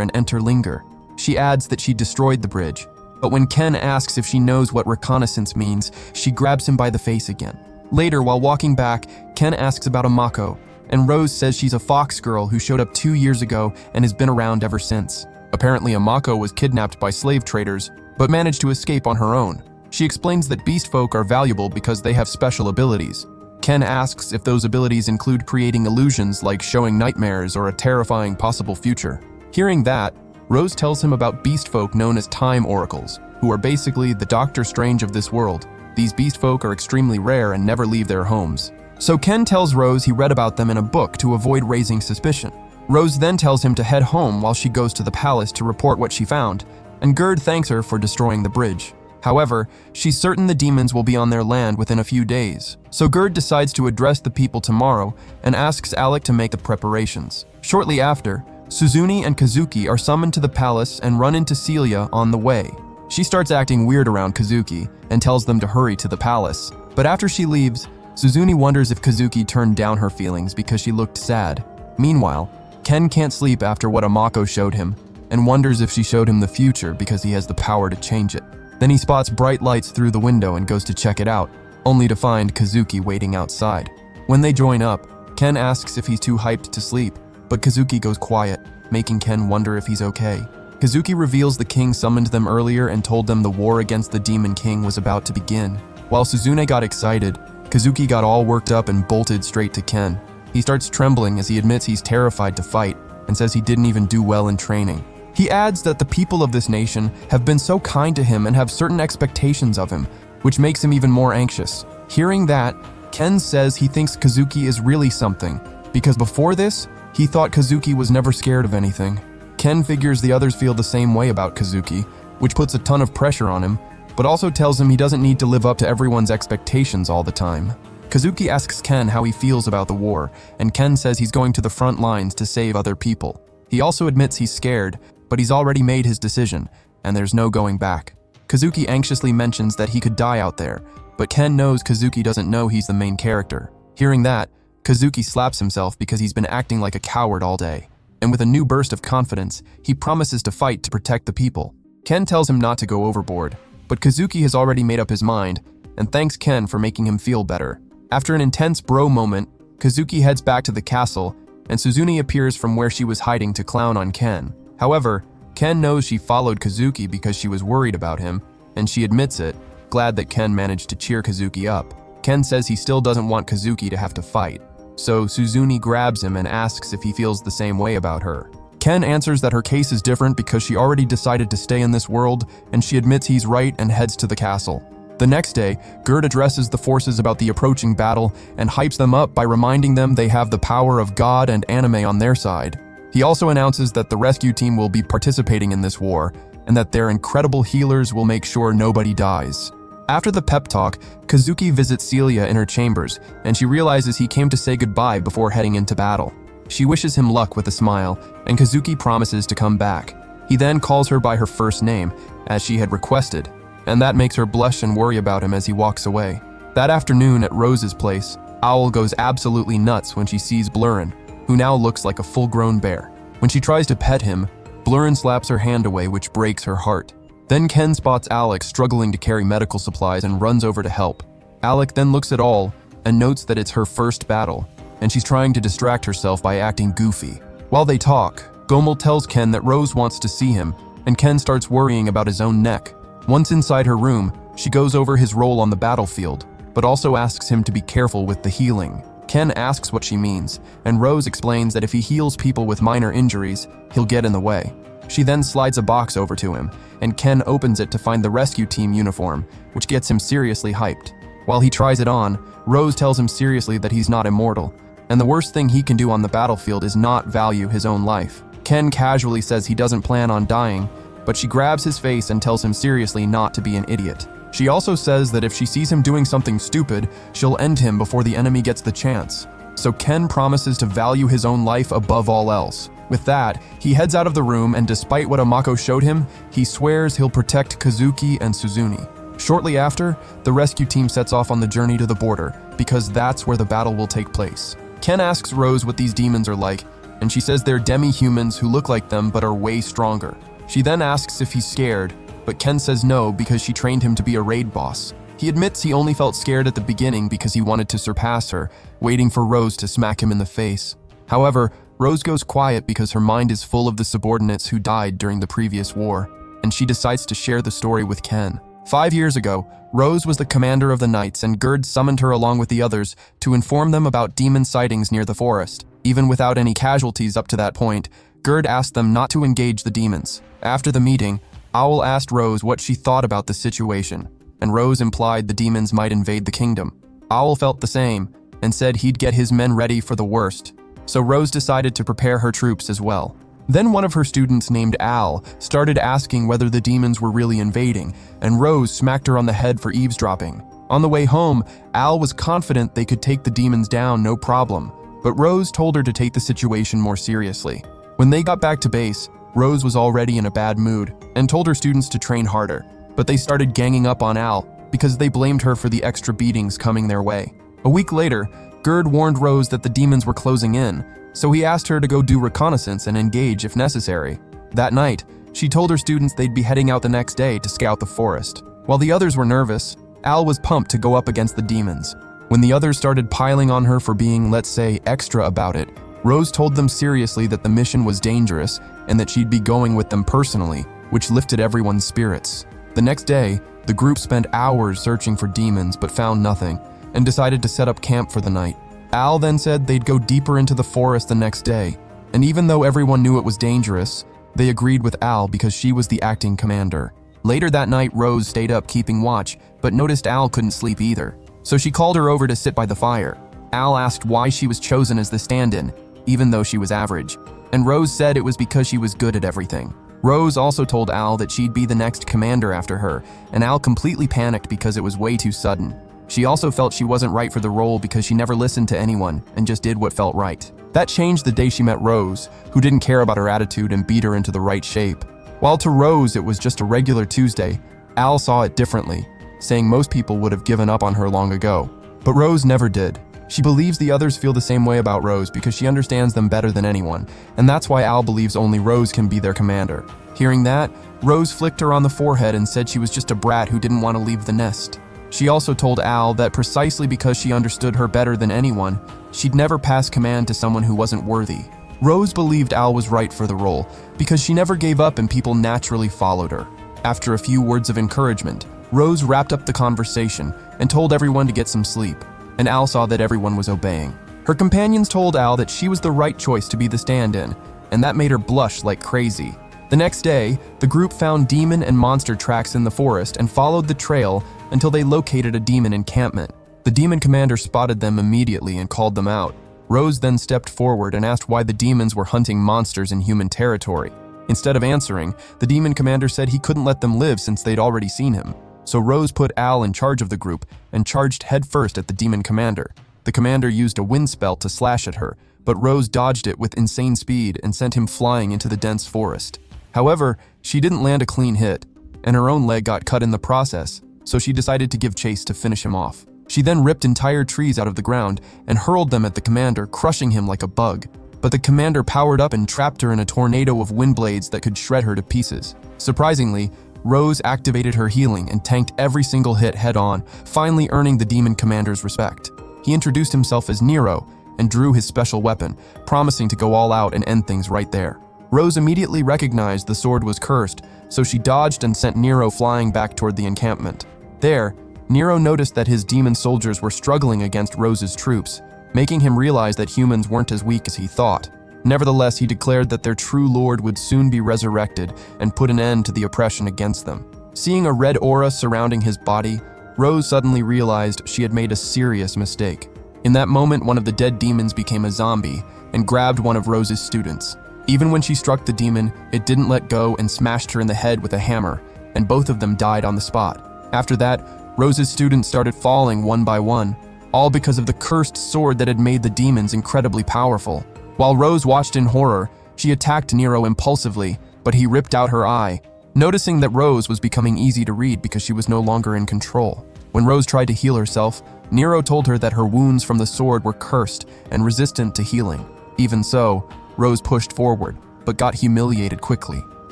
and enter Linger. She adds that she destroyed the bridge, but when Ken asks if she knows what reconnaissance means, she grabs him by the face again. Later, while walking back, Ken asks about a Mako, and Rose says she's a fox girl who showed up 2 years ago and has been around ever since. Apparently, a Mako was kidnapped by slave traders, but managed to escape on her own. She explains that beast folk are valuable because they have special abilities. Ken asks if those abilities include creating illusions like showing nightmares or a terrifying possible future. Hearing that, Rose tells him about beast folk known as time oracles, who are basically the Doctor Strange of this world. These beast folk are extremely rare and never leave their homes. So Ken tells Rose he read about them in a book to avoid raising suspicion. Rose then tells him to head home while she goes to the palace to report what she found, and Gerd thanks her for destroying the bridge. However, she's certain the demons will be on their land within a few days. So Gerd decides to address the people tomorrow and asks Alec to make the preparations. Shortly after, Suzune and Kazuki are summoned to the palace and run into Celia on the way. She starts acting weird around Kazuki and tells them to hurry to the palace. But after she leaves, Suzune wonders if Kazuki turned down her feelings because she looked sad. Meanwhile, Ken can't sleep after what Amako showed him and wonders if she showed him the future because he has the power to change it. Then he spots bright lights through the window and goes to check it out, only to find Kazuki waiting outside. When they join up, Ken asks if he's too hyped to sleep, but Kazuki goes quiet, making Ken wonder if he's okay. Kazuki reveals the king summoned them earlier and told them the war against the Demon King was about to begin. While Suzune got excited, Kazuki got all worked up and bolted straight to Ken. He starts trembling as he admits he's terrified to fight and says he didn't even do well in training. He adds that the people of this nation have been so kind to him and have certain expectations of him, which makes him even more anxious. Hearing that, Ken says he thinks Kazuki is really something, because before this, he thought Kazuki was never scared of anything. Ken figures the others feel the same way about Kazuki, which puts a ton of pressure on him, but also tells him he doesn't need to live up to everyone's expectations all the time. Kazuki asks Ken how he feels about the war, and Ken says he's going to the front lines to save other people. He also admits he's scared, but he's already made his decision, and there's no going back. Kazuki anxiously mentions that he could die out there, but Ken knows Kazuki doesn't know he's the main character. Hearing that, Kazuki slaps himself because he's been acting like a coward all day. And with a new burst of confidence, he promises to fight to protect the people. Ken tells him not to go overboard, but Kazuki has already made up his mind, and thanks Ken for making him feel better. After an intense bro moment, Kazuki heads back to the castle, and Suzune appears from where she was hiding to clown on Ken. However, Ken knows she followed Kazuki because she was worried about him, and she admits it, glad that Ken managed to cheer Kazuki up. Ken says he still doesn't want Kazuki to have to fight, so Suzune grabs him and asks if he feels the same way about her. Ken answers that her case is different because she already decided to stay in this world, and she admits he's right and heads to the castle. The next day, Gerd addresses the forces about the approaching battle and hypes them up by reminding them they have the power of God and anime on their side. He also announces that the rescue team will be participating in this war, and that their incredible healers will make sure nobody dies. After the pep talk, Kazuki visits Celia in her chambers, and she realizes he came to say goodbye before heading into battle. She wishes him luck with a smile, and Kazuki promises to come back. He then calls her by her first name, as she had requested, and that makes her blush and worry about him as he walks away. That afternoon at Rose's place, Owl goes absolutely nuts when she sees Blurren, who now looks like a full-grown bear. When she tries to pet him, Blurren slaps her hand away, which breaks her heart. Then Ken spots Alec struggling to carry medical supplies and runs over to help. Alec then looks at All and notes that it's her first battle, and she's trying to distract herself by acting goofy. While they talk, Gomel tells Ken that Rose wants to see him, and Ken starts worrying about his own neck. Once inside her room, she goes over his role on the battlefield, but also asks him to be careful with the healing. Ken asks what she means, and Rose explains that if he heals people with minor injuries, he'll get in the way. She then slides a box over to him, and Ken opens it to find the rescue team uniform, which gets him seriously hyped. While he tries it on, Rose tells him seriously that he's not immortal, and the worst thing he can do on the battlefield is not value his own life. Ken casually says he doesn't plan on dying, but she grabs his face and tells him seriously not to be an idiot. She also says that if she sees him doing something stupid, she'll end him before the enemy gets the chance. So Ken promises to value his own life above all else. With that, he heads out of the room, and despite what Amako showed him, he swears he'll protect Kazuki and Suzune. Shortly after, the rescue team sets off on the journey to the border, because that's where the battle will take place. Ken asks Rose what these demons are like, and she says they're demi-humans who look like them but are way stronger. She then asks if he's scared, but Ken says no because she trained him to be a raid boss. He admits he only felt scared at the beginning because he wanted to surpass her, waiting for Rose to smack him in the face. However, Rose goes quiet because her mind is full of the subordinates who died during the previous war, and she decides to share the story with Ken. 5 years ago, Rose was the commander of the Knights, and Gerd summoned her along with the others to inform them about demon sightings near the forest. Even without any casualties up to that point, Gerd asked them not to engage the demons. After the meeting, Owl asked Rose what she thought about the situation, and Rose implied the demons might invade the kingdom. Owl felt the same, and said he'd get his men ready for the worst, so Rose decided to prepare her troops as well. Then one of her students named Al started asking whether the demons were really invading, and Rose smacked her on the head for eavesdropping. On the way home, Al was confident they could take the demons down no problem, but Rose told her to take the situation more seriously. When they got back to base, Rose was already in a bad mood and told her students to train harder, but they started ganging up on Al because they blamed her for the extra beatings coming their way. A week later, Gerd warned Rose that the demons were closing in, so he asked her to go do reconnaissance and engage if necessary. That night, she told her students they'd be heading out the next day to scout the forest. While the others were nervous, Al was pumped to go up against the demons. When the others started piling on her for being, let's say, extra about it, Rose told them seriously that the mission was dangerous and that she'd be going with them personally, which lifted everyone's spirits. The next day, the group spent hours searching for demons but found nothing, and decided to set up camp for the night. Al then said they'd go deeper into the forest the next day, and even though everyone knew it was dangerous, they agreed with Al because she was the acting commander. Later that night, Rose stayed up keeping watch, but noticed Al couldn't sleep either, so she called her over to sit by the fire. Al asked why she was chosen as the stand-in, even though she was average, and Rose said it was because she was good at everything. Rose also told Al that she'd be the next commander after her, and Al completely panicked because it was way too sudden. She also felt she wasn't right for the role because she never listened to anyone and just did what felt right. That changed the day she met Rose, who didn't care about her attitude and beat her into the right shape. While to Rose it was just a regular Tuesday, Al saw it differently, saying most people would have given up on her long ago. But Rose never did. She believes the others feel the same way about Rose because she understands them better than anyone, and that's why Al believes only Rose can be their commander. Hearing that, Rose flicked her on the forehead and said she was just a brat who didn't want to leave the nest. She also told Al that precisely because she understood her better than anyone, she'd never pass command to someone who wasn't worthy. Rose believed Al was right for the role because she never gave up and people naturally followed her. After a few words of encouragement, Rose wrapped up the conversation and told everyone to get some sleep, and Al saw that everyone was obeying. Her companions told Al that she was the right choice to be the stand-in, and that made her blush like crazy. The next day, the group found demon and monster tracks in the forest and followed the trail until they located a demon encampment. The demon commander spotted them immediately and called them out. Rose then stepped forward and asked why the demons were hunting monsters in human territory. Instead of answering, the demon commander said he couldn't let them live since they'd already seen him. So Rose put Al in charge of the group and charged headfirst at the demon commander. The commander used a wind spell to slash at her, but Rose dodged it with insane speed and sent him flying into the dense forest. However, she didn't land a clean hit, and her own leg got cut in the process, so she decided to give chase to finish him off. She then ripped entire trees out of the ground and hurled them at the commander, crushing him like a bug. But the commander powered up and trapped her in a tornado of wind blades that could shred her to pieces. Surprisingly, Rose activated her healing and tanked every single hit head-on, finally earning the demon commander's respect. He introduced himself as Nero and drew his special weapon, promising to go all out and end things right there. Rose immediately recognized the sword was cursed, so she dodged and sent Nero flying back toward the encampment. There, Nero noticed that his demon soldiers were struggling against Rose's troops, making him realize that humans weren't as weak as he thought. Nevertheless, he declared that their true lord would soon be resurrected and put an end to the oppression against them. Seeing a red aura surrounding his body, Rose suddenly realized she had made a serious mistake. In that moment, one of the dead demons became a zombie and grabbed one of Rose's students. Even when she struck the demon, it didn't let go and smashed her in the head with a hammer, and both of them died on the spot. After that, Rose's students started falling one by one, all because of the cursed sword that had made the demons incredibly powerful. While Rose watched in horror, She attacked Nero impulsively, but he ripped out her eye, noticing that Rose was becoming easy to read because she was no longer in control. When Rose tried to heal herself, Nero told her that her wounds from the sword were cursed and resistant to healing. Even so, Rose pushed forward, but got humiliated quickly,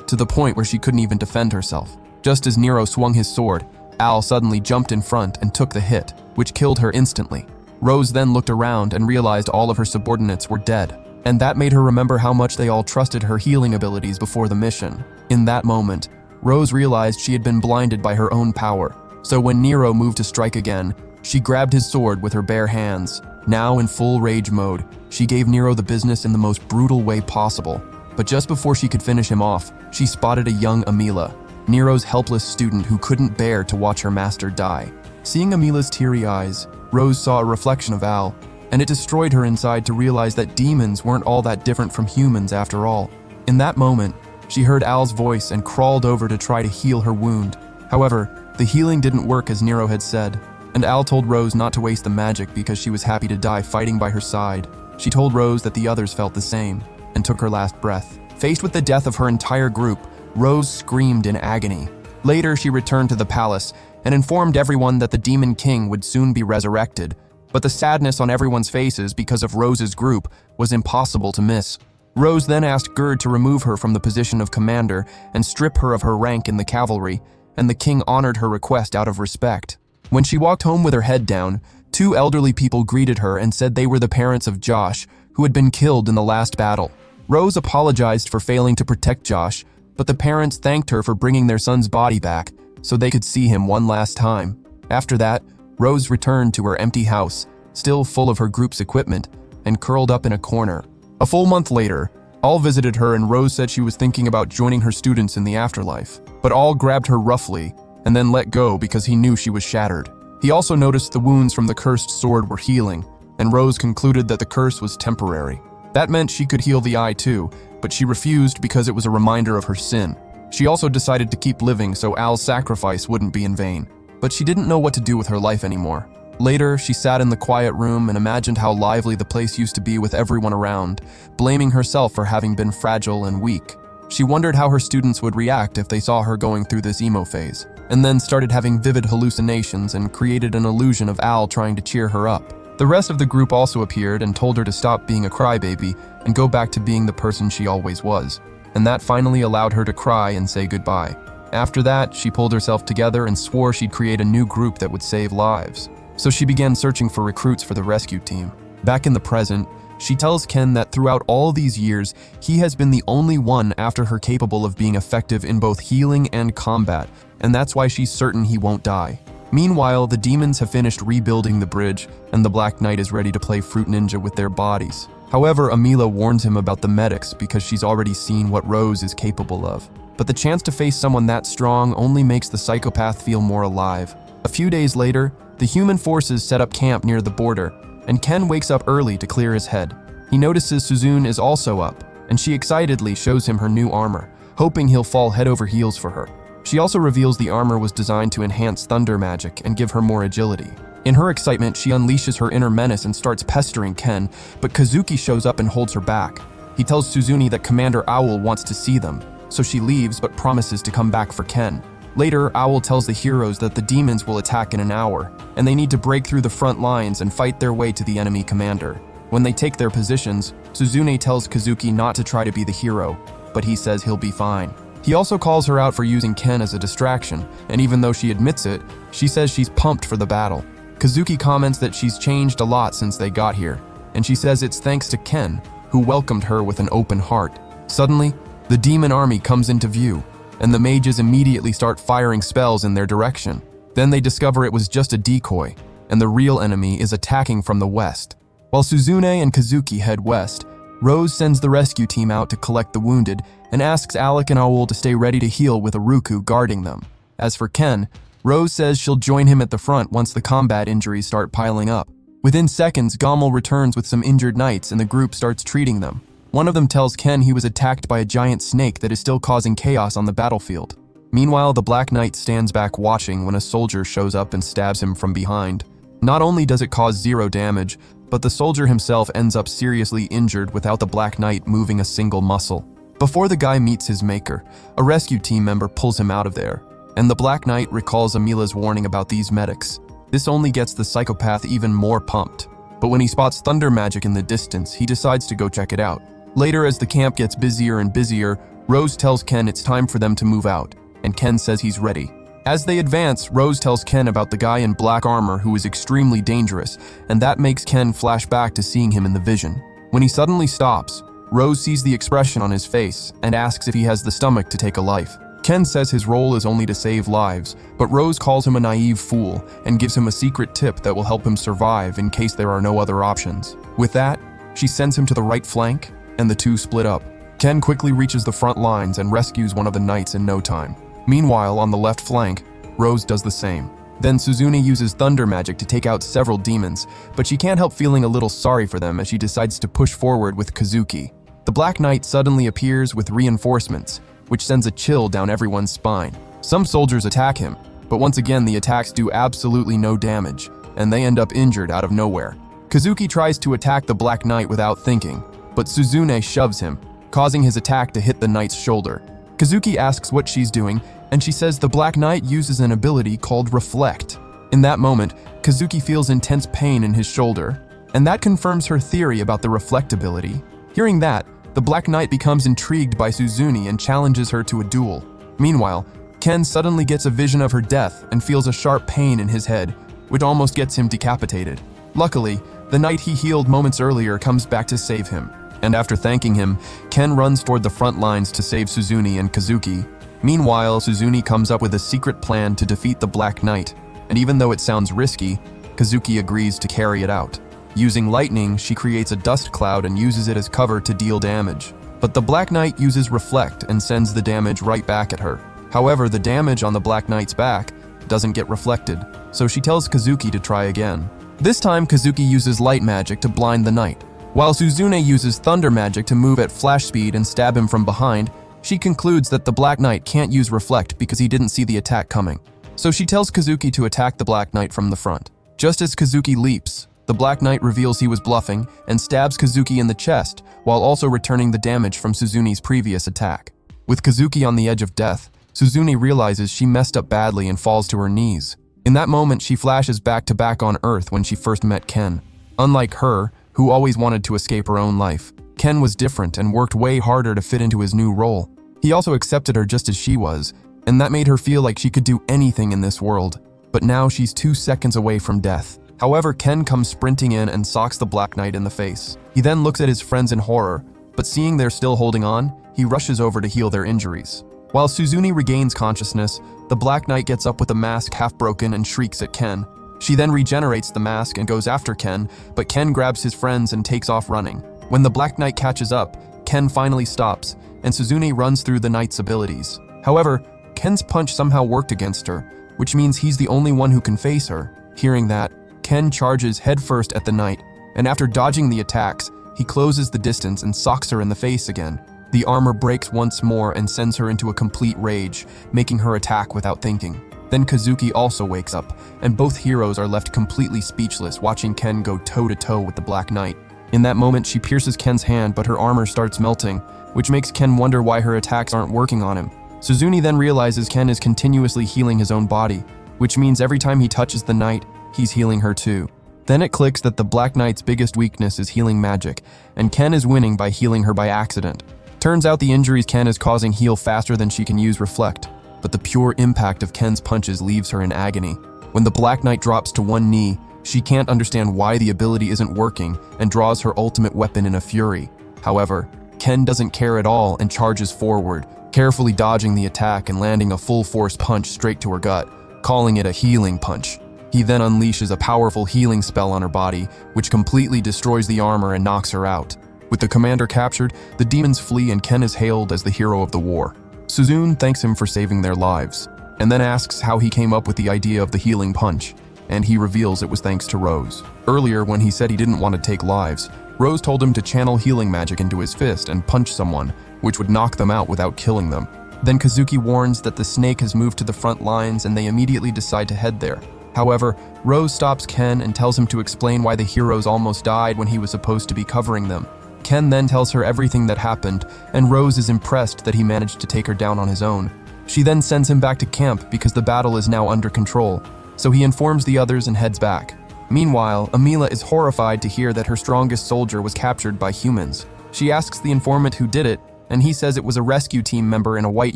to the point where she couldn't even defend herself. Just as Nero swung his sword, Al suddenly jumped in front and took the hit, which killed her instantly. Rose then looked around and realized all of her subordinates were dead, and that made her remember how much they all trusted her healing abilities before the mission. In that moment, Rose realized she had been blinded by her own power, so when Nero moved to strike again, she grabbed his sword with her bare hands. Now in full rage mode, she gave Nero the business in the most brutal way possible. But just before she could finish him off, she spotted a young Amila, Nero's helpless student who couldn't bear to watch her master die. Seeing Amila's teary eyes, Rose saw a reflection of Al, and it destroyed her inside to realize that demons weren't all that different from humans after all. In that moment, she heard Al's voice and crawled over to try to heal her wound. However, the healing didn't work as Nero had said, and Al told Rose not to waste the magic because she was happy to die fighting by her side. She told Rose that the others felt the same, and took her last breath. Faced with the death of her entire group, Rose screamed in agony. Later, she returned to the palace and informed everyone that the Demon King would soon be resurrected, but the sadness on everyone's faces because of Rose's group was impossible to miss. Rose then asked Gerd to remove her from the position of commander and strip her of her rank in the cavalry, and the king honored her request out of respect. When she walked home with her head down, two elderly people greeted her and said they were the parents of Josh, who had been killed in the last battle. Rose apologized for failing to protect Josh, but the parents thanked her for bringing their son's body back so they could see him one last time. After that, Rose returned to her empty house, still full of her group's equipment, and curled up in a corner. A full month later, Al visited her and Rose said she was thinking about joining her students in the afterlife, but Al grabbed her roughly and then let go because he knew she was shattered. He also noticed the wounds from the cursed sword were healing, and Rose concluded that the curse was temporary. That meant she could heal the eye too, but she refused because it was a reminder of her sin. She also decided to keep living so Al's sacrifice wouldn't be in vain, but she didn't know what to do with her life anymore. Later, she sat in the quiet room and imagined how lively the place used to be with everyone around, blaming herself for having been fragile and weak. She wondered how her students would react if they saw her going through this emo phase, and then started having vivid hallucinations and created an illusion of Al trying to cheer her up. The rest of the group also appeared and told her to stop being a crybaby and go back to being the person she always was, and that finally allowed her to cry and say goodbye. After that, she pulled herself together and swore she'd create a new group that would save lives. So she began searching for recruits for the rescue team. Back in the present, she tells Ken that throughout all these years, he has been the only one after her capable of being effective in both healing and combat, and that's why she's certain he won't die. Meanwhile, the demons have finished rebuilding the bridge, and the Black Knight is ready to play Fruit Ninja with their bodies. However, Amila warns him about the medics because she's already seen what Rose is capable of. But the chance to face someone that strong only makes the psychopath feel more alive. A few days later, the human forces set up camp near the border, and Ken wakes up early to clear his head. He notices Suzune is also up, and she excitedly shows him her new armor, hoping he'll fall head over heels for her. She also reveals the armor was designed to enhance thunder magic and give her more agility. In her excitement, she unleashes her inner menace and starts pestering Ken, but Kazuki shows up and holds her back. He tells Suzune that Commander Owl wants to see them, so she leaves but promises to come back for Ken. Later, Owl tells the heroes that the demons will attack in an hour, and they need to break through the front lines and fight their way to the enemy commander. When they take their positions, Suzune tells Kazuki not to try to be the hero, but he says he'll be fine. He also calls her out for using Ken as a distraction, and even though she admits it, she says she's pumped for the battle. Kazuki comments that she's changed a lot since they got here, and she says it's thanks to Ken, who welcomed her with an open heart. Suddenly, the demon army comes into view, and the mages immediately start firing spells in their direction. Then they discover it was just a decoy, and the real enemy is attacking from the west. While Suzune and Kazuki head west, Rose sends the rescue team out to collect the wounded and asks Alec and Owl to stay ready to heal with Iruku guarding them. As for Ken, Rose says she'll join him at the front once the combat injuries start piling up. Within seconds, Gommel returns with some injured knights and the group starts treating them. One of them tells Ken he was attacked by a giant snake that is still causing chaos on the battlefield. Meanwhile, the Black Knight stands back watching when a soldier shows up and stabs him from behind. Not only does it cause 0 damage, but the soldier himself ends up seriously injured without the Black Knight moving a single muscle. Before the guy meets his maker, a rescue team member pulls him out of there, and the Black Knight recalls Amila's warning about these medics. This only gets the psychopath even more pumped. But when he spots thunder magic in the distance, he decides to go check it out. Later, as the camp gets busier and busier, Rose tells Ken it's time for them to move out, and Ken says he's ready. As they advance, Rose tells Ken about the guy in black armor who is extremely dangerous, and that makes Ken flash back to seeing him in the vision. When he suddenly stops, Rose sees the expression on his face and asks if he has the stomach to take a life. Ken says his role is only to save lives, but Rose calls him a naive fool and gives him a secret tip that will help him survive in case there are no other options. With that, she sends him to the right flank, and the two split up. Ken quickly reaches the front lines and rescues one of the knights in no time. Meanwhile, on the left flank, Rose does the same. Then Suzune uses thunder magic to take out several demons, but she can't help feeling a little sorry for them as she decides to push forward with Kazuki. The Black Knight suddenly appears with reinforcements, which sends a chill down everyone's spine. Some soldiers attack him, but once again the attacks do absolutely no damage, and they end up injured out of nowhere. Kazuki tries to attack the Black Knight without thinking, but Suzune shoves him, causing his attack to hit the knight's shoulder. Kazuki asks what she's doing, and she says the Black Knight uses an ability called Reflect. In that moment, Kazuki feels intense pain in his shoulder, and that confirms her theory about the Reflect ability. Hearing that, the Black Knight becomes intrigued by Suzune and challenges her to a duel. Meanwhile, Ken suddenly gets a vision of her death and feels a sharp pain in his head, which almost gets him decapitated. Luckily, the knight he healed moments earlier comes back to save him, and after thanking him, Ken runs toward the front lines to save Suzune and Kazuki. Meanwhile, Suzune comes up with a secret plan to defeat the Black Knight, and even though it sounds risky, Kazuki agrees to carry it out. Using lightning, she creates a dust cloud and uses it as cover to deal damage. But the Black Knight uses Reflect and sends the damage right back at her. However, the damage on the Black Knight's back doesn't get reflected, so she tells Kazuki to try again. This time, Kazuki uses light magic to blind the knight. While Suzune uses thunder magic to move at flash speed and stab him from behind, she concludes that the Black Knight can't use Reflect because he didn't see the attack coming. So she tells Kazuki to attack the Black Knight from the front. Just as Kazuki leaps, the Black Knight reveals he was bluffing and stabs Kazuki in the chest while also returning the damage from Suzune's previous attack. With Kazuki on the edge of death, Suzune realizes she messed up badly and falls to her knees. In that moment, she flashes back to back on Earth when she first met Ken. Unlike her, who always wanted to escape her own life, Ken was different and worked way harder to fit into his new role. He also accepted her just as she was, and that made her feel like she could do anything in this world. But now she's 2 seconds away from death. However, Ken comes sprinting in and socks the Black Knight in the face. He then looks at his friends in horror, but seeing they're still holding on, he rushes over to heal their injuries. While Suzune regains consciousness, the Black Knight gets up with a mask half broken and shrieks at Ken. She then regenerates the mask and goes after Ken, but Ken grabs his friends and takes off running. When the Black Knight catches up, Ken finally stops, and Suzune runs through the knight's abilities. However, Ken's punch somehow worked against her, which means he's the only one who can face her. Hearing that, Ken charges headfirst at the knight, and after dodging the attacks, he closes the distance and socks her in the face again. The armor breaks once more and sends her into a complete rage, making her attack without thinking. Then Kazuki also wakes up, and both heroes are left completely speechless watching Ken go toe-to-toe with the Black Knight. In that moment, she pierces Ken's hand, but her armor starts melting, which makes Ken wonder why her attacks aren't working on him. Suzune then realizes Ken is continuously healing his own body, which means every time he touches the knight, he's healing her too. Then it clicks that the Black Knight's biggest weakness is healing magic, and Ken is winning by healing her by accident. Turns out the injuries Ken is causing heal faster than she can use Reflect, but the pure impact of Ken's punches leaves her in agony. When the Black Knight drops to one knee, she can't understand why the ability isn't working and draws her ultimate weapon in a fury. However, Ken doesn't care at all and charges forward, carefully dodging the attack and landing a full-force punch straight to her gut, calling it a healing punch. He then unleashes a powerful healing spell on her body, which completely destroys the armor and knocks her out. With the commander captured, the demons flee and Ken is hailed as the hero of the war. Suzune thanks him for saving their lives, and then asks how he came up with the idea of the healing punch, and he reveals it was thanks to Rose. Earlier, when he said he didn't want to take lives, Rose told him to channel healing magic into his fist and punch someone, which would knock them out without killing them. Then Kazuki warns that the snake has moved to the front lines and they immediately decide to head there. However, Rose stops Ken and tells him to explain why the heroes almost died when he was supposed to be covering them. Ken then tells her everything that happened, and Rose is impressed that he managed to take her down on his own. She then sends him back to camp because the battle is now under control, so he informs the others and heads back. Meanwhile, Amila is horrified to hear that her strongest soldier was captured by humans. She asks the informant who did it, and he says it was a rescue team member in a white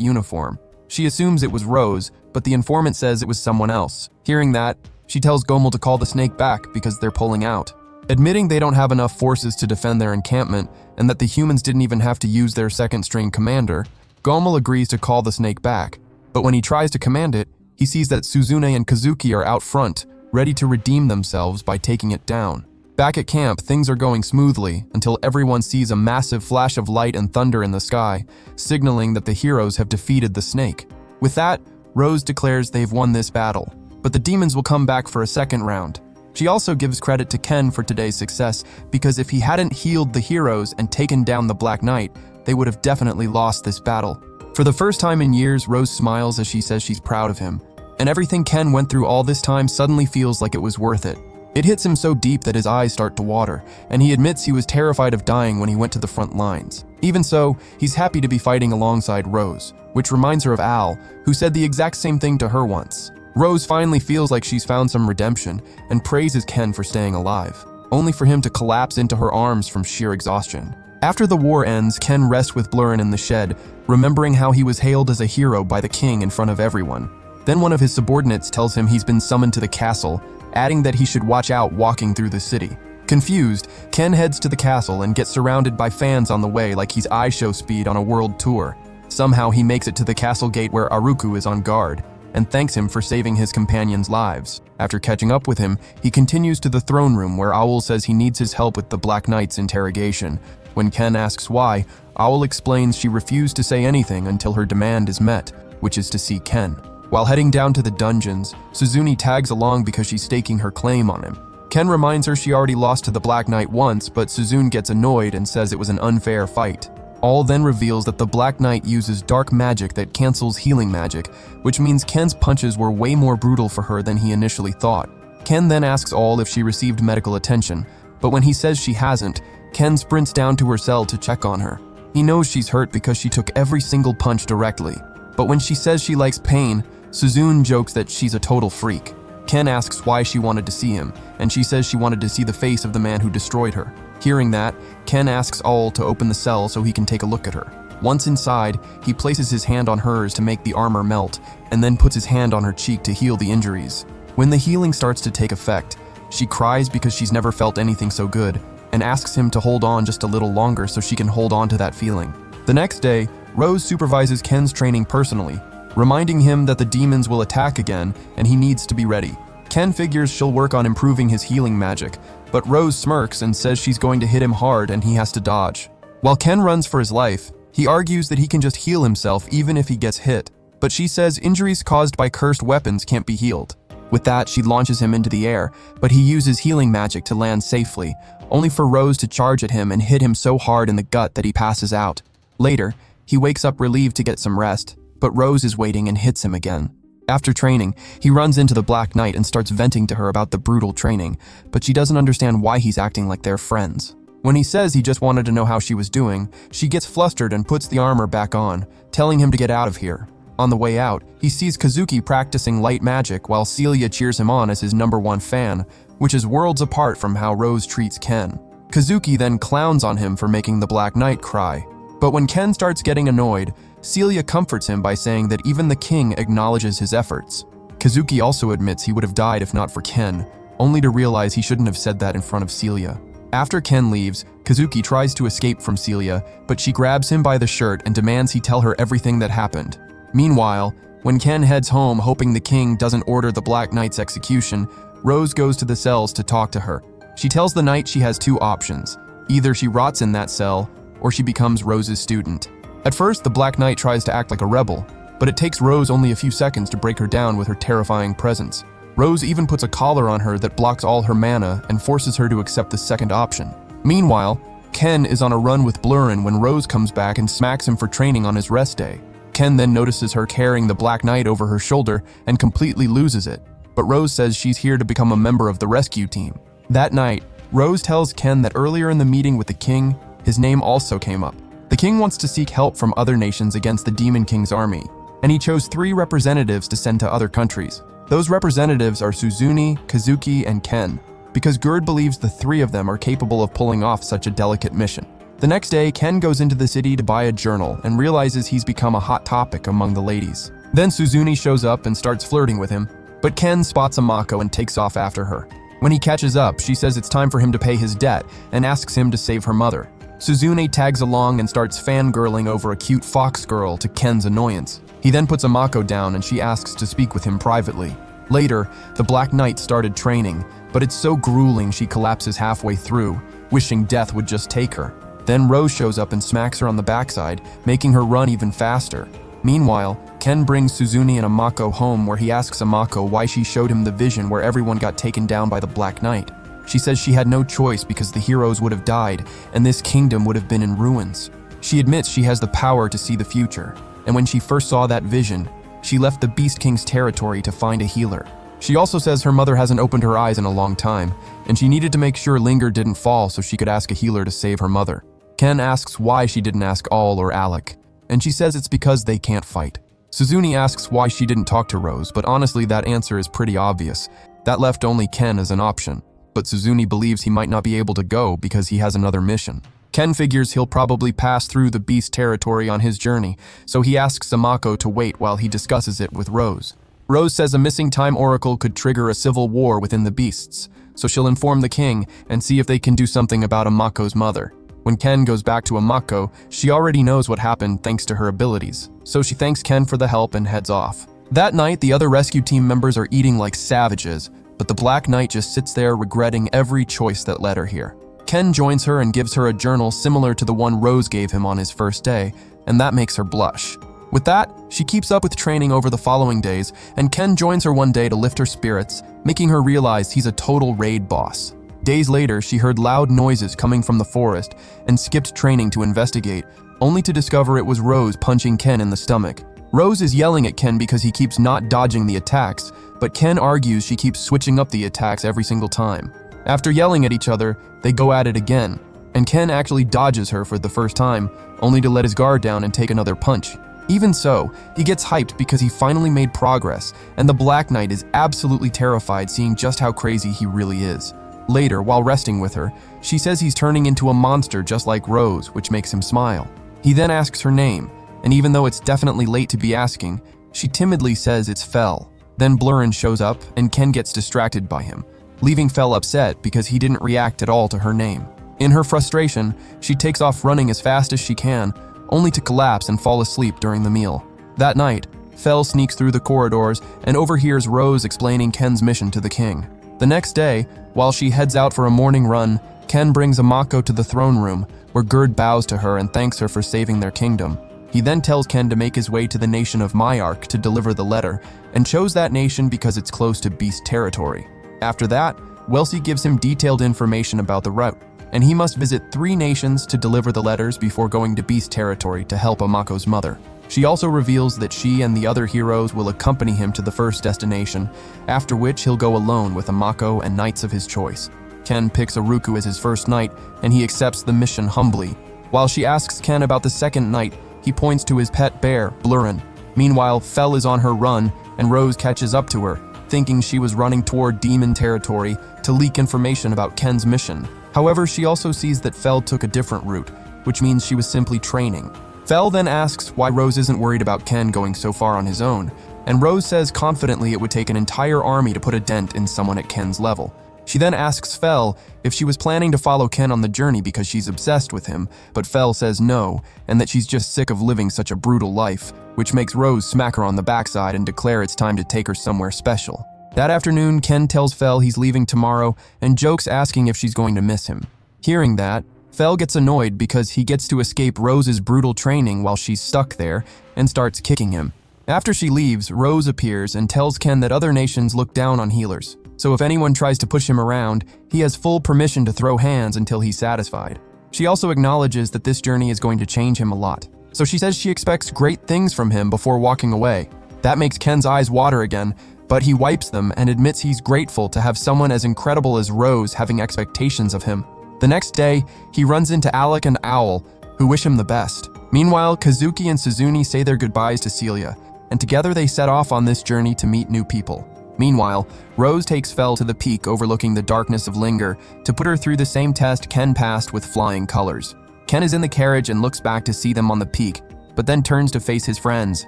uniform. She assumes it was Rose, but the informant says it was someone else. Hearing that, she tells Gomel to call the snake back because they're pulling out. Admitting they don't have enough forces to defend their encampment, and that the humans didn't even have to use their second-string commander, Gomel agrees to call the snake back. But when he tries to command it, he sees that Suzune and Kazuki are out front, ready to redeem themselves by taking it down. Back at camp, things are going smoothly until everyone sees a massive flash of light and thunder in the sky, signaling that the heroes have defeated the snake. With that, Rose declares they've won this battle, but the demons will come back for a second round. She also gives credit to Ken for today's success, because if he hadn't healed the heroes and taken down the Black Knight, they would have definitely lost this battle. For the first time in years, Rose smiles as she says she's proud of him, and everything Ken went through all this time suddenly feels like it was worth it. It hits him so deep that his eyes start to water, and he admits he was terrified of dying when he went to the front lines. Even so, he's happy to be fighting alongside Rose, which reminds her of Al, who said the exact same thing to her once. Rose finally feels like she's found some redemption and praises Ken for staying alive, only for him to collapse into her arms from sheer exhaustion. After the war ends, Ken rests with Blurren in the shed, remembering how he was hailed as a hero by the king in front of everyone. Then one of his subordinates tells him he's been summoned to the castle, adding that he should watch out walking through the city. Confused, Ken heads to the castle and gets surrounded by fans on the way like he's iShow speed on a world tour. Somehow he makes it to the castle gate where Aruku is on guard, and thanks him for saving his companions' lives. After catching up with him, he continues to the throne room where Owl says he needs his help with the Black Knight's interrogation. When Ken asks why, Owl explains she refused to say anything until her demand is met, which is to see Ken. While heading down to the dungeons, Suzune tags along because she's staking her claim on him. Ken reminds her she already lost to the Black Knight once, but Suzune gets annoyed and says it was an unfair fight. All then reveals that the Black Knight uses dark magic that cancels healing magic, which means Ken's punches were way more brutal for her than he initially thought. Ken then asks All if she received medical attention, but when he says she hasn't, Ken sprints down to her cell to check on her. He knows she's hurt because she took every single punch directly, but when she says she likes pain, Suzune jokes that she's a total freak. Ken asks why she wanted to see him, and she says she wanted to see the face of the man who destroyed her. Hearing that, Ken asks All to open the cell so he can take a look at her. Once inside, he places his hand on hers to make the armor melt, and then puts his hand on her cheek to heal the injuries. When the healing starts to take effect, she cries because she's never felt anything so good, and asks him to hold on just a little longer so she can hold on to that feeling. The next day, Rose supervises Ken's training personally, reminding him that the demons will attack again and he needs to be ready. Ken figures she'll work on improving his healing magic, but Rose smirks and says she's going to hit him hard and he has to dodge. While Ken runs for his life, he argues that he can just heal himself even if he gets hit, but she says injuries caused by cursed weapons can't be healed. With that, she launches him into the air, but he uses healing magic to land safely, only for Rose to charge at him and hit him so hard in the gut that he passes out. Later, he wakes up relieved to get some rest, but Rose is waiting and hits him again. After training, he runs into the Black Knight and starts venting to her about the brutal training, but she doesn't understand why he's acting like they're friends. When he says he just wanted to know how she was doing, she gets flustered and puts the armor back on, telling him to get out of here. On the way out, he sees Kazuki practicing light magic while Celia cheers him on as his #1 fan, which is worlds apart from how Rose treats Ken. Kazuki then clowns on him for making the Black Knight cry. But when Ken starts getting annoyed, Celia comforts him by saying that even the king acknowledges his efforts. Kazuki also admits he would have died if not for Ken, only to realize he shouldn't have said that in front of Celia. After Ken leaves, Kazuki tries to escape from Celia, but she grabs him by the shirt and demands he tell her everything that happened. Meanwhile, when Ken heads home hoping the king doesn't order the Black Knight's execution, Rose goes to the cells to talk to her. She tells the knight she has two options. Either she rots in that cell, or she becomes Rose's student. At first, the Black Knight tries to act like a rebel, but it takes Rose only a few seconds to break her down with her terrifying presence. Rose even puts a collar on her that blocks all her mana and forces her to accept the second option. Meanwhile, Ken is on a run with Blurren when Rose comes back and smacks him for training on his rest day. Ken then notices her carrying the Black Knight over her shoulder and completely loses it. but Rose says she's here to become a member of the rescue team. That night, Rose tells Ken that earlier in the meeting with the king, his name also came up. The king wants to seek help from other nations against the Demon King's army, and he chose 3 representatives to send to other countries. Those representatives are Suzune, Kazuki, and Ken, because Gerd believes the 3 of them are capable of pulling off such a delicate mission. The next day, Ken goes into the city to buy a journal and realizes he's become a hot topic among the ladies. Then Suzune shows up and starts flirting with him, but Ken spots a Mako and takes off after her. When he catches up, she says it's time for him to pay his debt and asks him to save her mother. Suzune tags along and starts fangirling over a cute fox girl to Ken's annoyance. He then puts a Mako down and she asks to speak with him privately. Later, the Black Knight started training, but it's so grueling she collapses halfway through, wishing death would just take her. Then Rose shows up and smacks her on the backside, making her run even faster. Meanwhile, Ken brings Suzune and a Mako home where he asks a Mako why she showed him the vision where everyone got taken down by the Black Knight. She says she had no choice because the heroes would have died and this kingdom would have been in ruins. She admits she has the power to see the future, and when she first saw that vision, she left the Beast King's territory to find a healer. She also says her mother hasn't opened her eyes in a long time, and she needed to make sure Linger didn't fall so she could ask a healer to save her mother. Ken asks why she didn't ask All or Alec, and she says it's because they can't fight. Suzune asks why she didn't talk to Rose, but honestly that answer is pretty obvious. That left only Ken as an option, but Suzune believes he might not be able to go because he has another mission. Ken figures he'll probably pass through the beast territory on his journey, so he asks Mako to wait while he discusses it with Rose. Rose says a missing time oracle could trigger a civil war within the beasts, so she'll inform the king and see if they can do something about Mako's mother. When Ken goes back to Mako, she already knows what happened thanks to her abilities, so she thanks Ken for the help and heads off. That night, the other rescue team members are eating like savages, but the Black Knight just sits there regretting every choice that led her here. Ken joins her and gives her a journal similar to the one Rose gave him on his first day, and that makes her blush. With that, she keeps up with training over the following days, and Ken joins her one day to lift her spirits, making her realize he's a total raid boss. Days later, she heard loud noises coming from the forest and skipped training to investigate, only to discover it was Rose punching Ken in the stomach. Rose is yelling at Ken because he keeps not dodging the attacks, but Ken argues she keeps switching up the attacks every single time. After yelling at each other, they go at it again, and Ken actually dodges her for the first time, only to let his guard down and take another punch. Even so, he gets hyped because he finally made progress, and the Black Knight is absolutely terrified seeing just how crazy he really is. Later, while resting with her, she says he's turning into a monster just like Rose, which makes him smile. He then asks her name, and even though it's definitely late to be asking, she timidly says it's Fel. Then Blurren shows up, and Ken gets distracted by him, leaving Fel upset because he didn't react at all to her name. In her frustration, she takes off running as fast as she can, only to collapse and fall asleep during the meal. That night, Fel sneaks through the corridors and overhears Rose explaining Ken's mission to the king. The next day, while she heads out for a morning run, Ken brings Mako to the throne room, where Gerd bows to her and thanks her for saving their kingdom. He then tells Ken to make his way to the nation of Myark to deliver the letter, and chose that nation because it's close to Beast territory. After that, Welsi gives him detailed information about the route, and he must visit 3 nations to deliver the letters before going to Beast territory to help Mako's mother. She also reveals that she and the other heroes will accompany him to the first destination, after which he'll go alone with Mako and knights of his choice. Ken picks Aruku as his first knight, and he accepts the mission humbly. While she asks Ken about the second knight, he points to his pet bear, Blurren. Meanwhile, Fel is on her run, and Rose catches up to her, thinking she was running toward demon territory to leak information about Ken's mission. However, she also sees that Fel took a different route, which means she was simply training. Fel then asks why Rose isn't worried about Ken going so far on his own, and Rose says confidently it would take an entire army to put a dent in someone at Ken's level. She then asks Fel if she was planning to follow Ken on the journey because she's obsessed with him, but Fel says no, and that she's just sick of living such a brutal life, which makes Rose smack her on the backside and declare it's time to take her somewhere special. That afternoon, Ken tells Fel he's leaving tomorrow and jokes asking if she's going to miss him. Hearing that, Fel gets annoyed because he gets to escape Rose's brutal training while she's stuck there and starts kicking him. After she leaves, Rose appears and tells Ken that other nations look down on healers, so if anyone tries to push him around, he has full permission to throw hands until he's satisfied. She also acknowledges that this journey is going to change him a lot, so she says she expects great things from him before walking away. That makes Ken's eyes water again, But he wipes them and admits he's grateful to have someone as incredible as Rose having expectations of him. The next day, he runs into Alec and Owl, who wish him the best. Meanwhile, Kazuki and Suzune say their goodbyes to Celia, and together they set off on this journey to meet new people. Meanwhile, Rose takes Fel to the peak overlooking the darkness of Linger to put her through the same test Ken passed with flying colors. Ken is in the carriage and looks back to see them on the peak, but then turns to face his friends,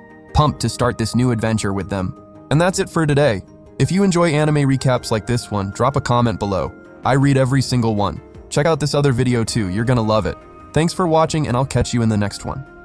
pumped to start this new adventure with them. And that's it for today. If you enjoy anime recaps like this one, drop a comment below. I read every single one. Check out this other video too, you're gonna love it. Thanks for watching and I'll catch you in the next one.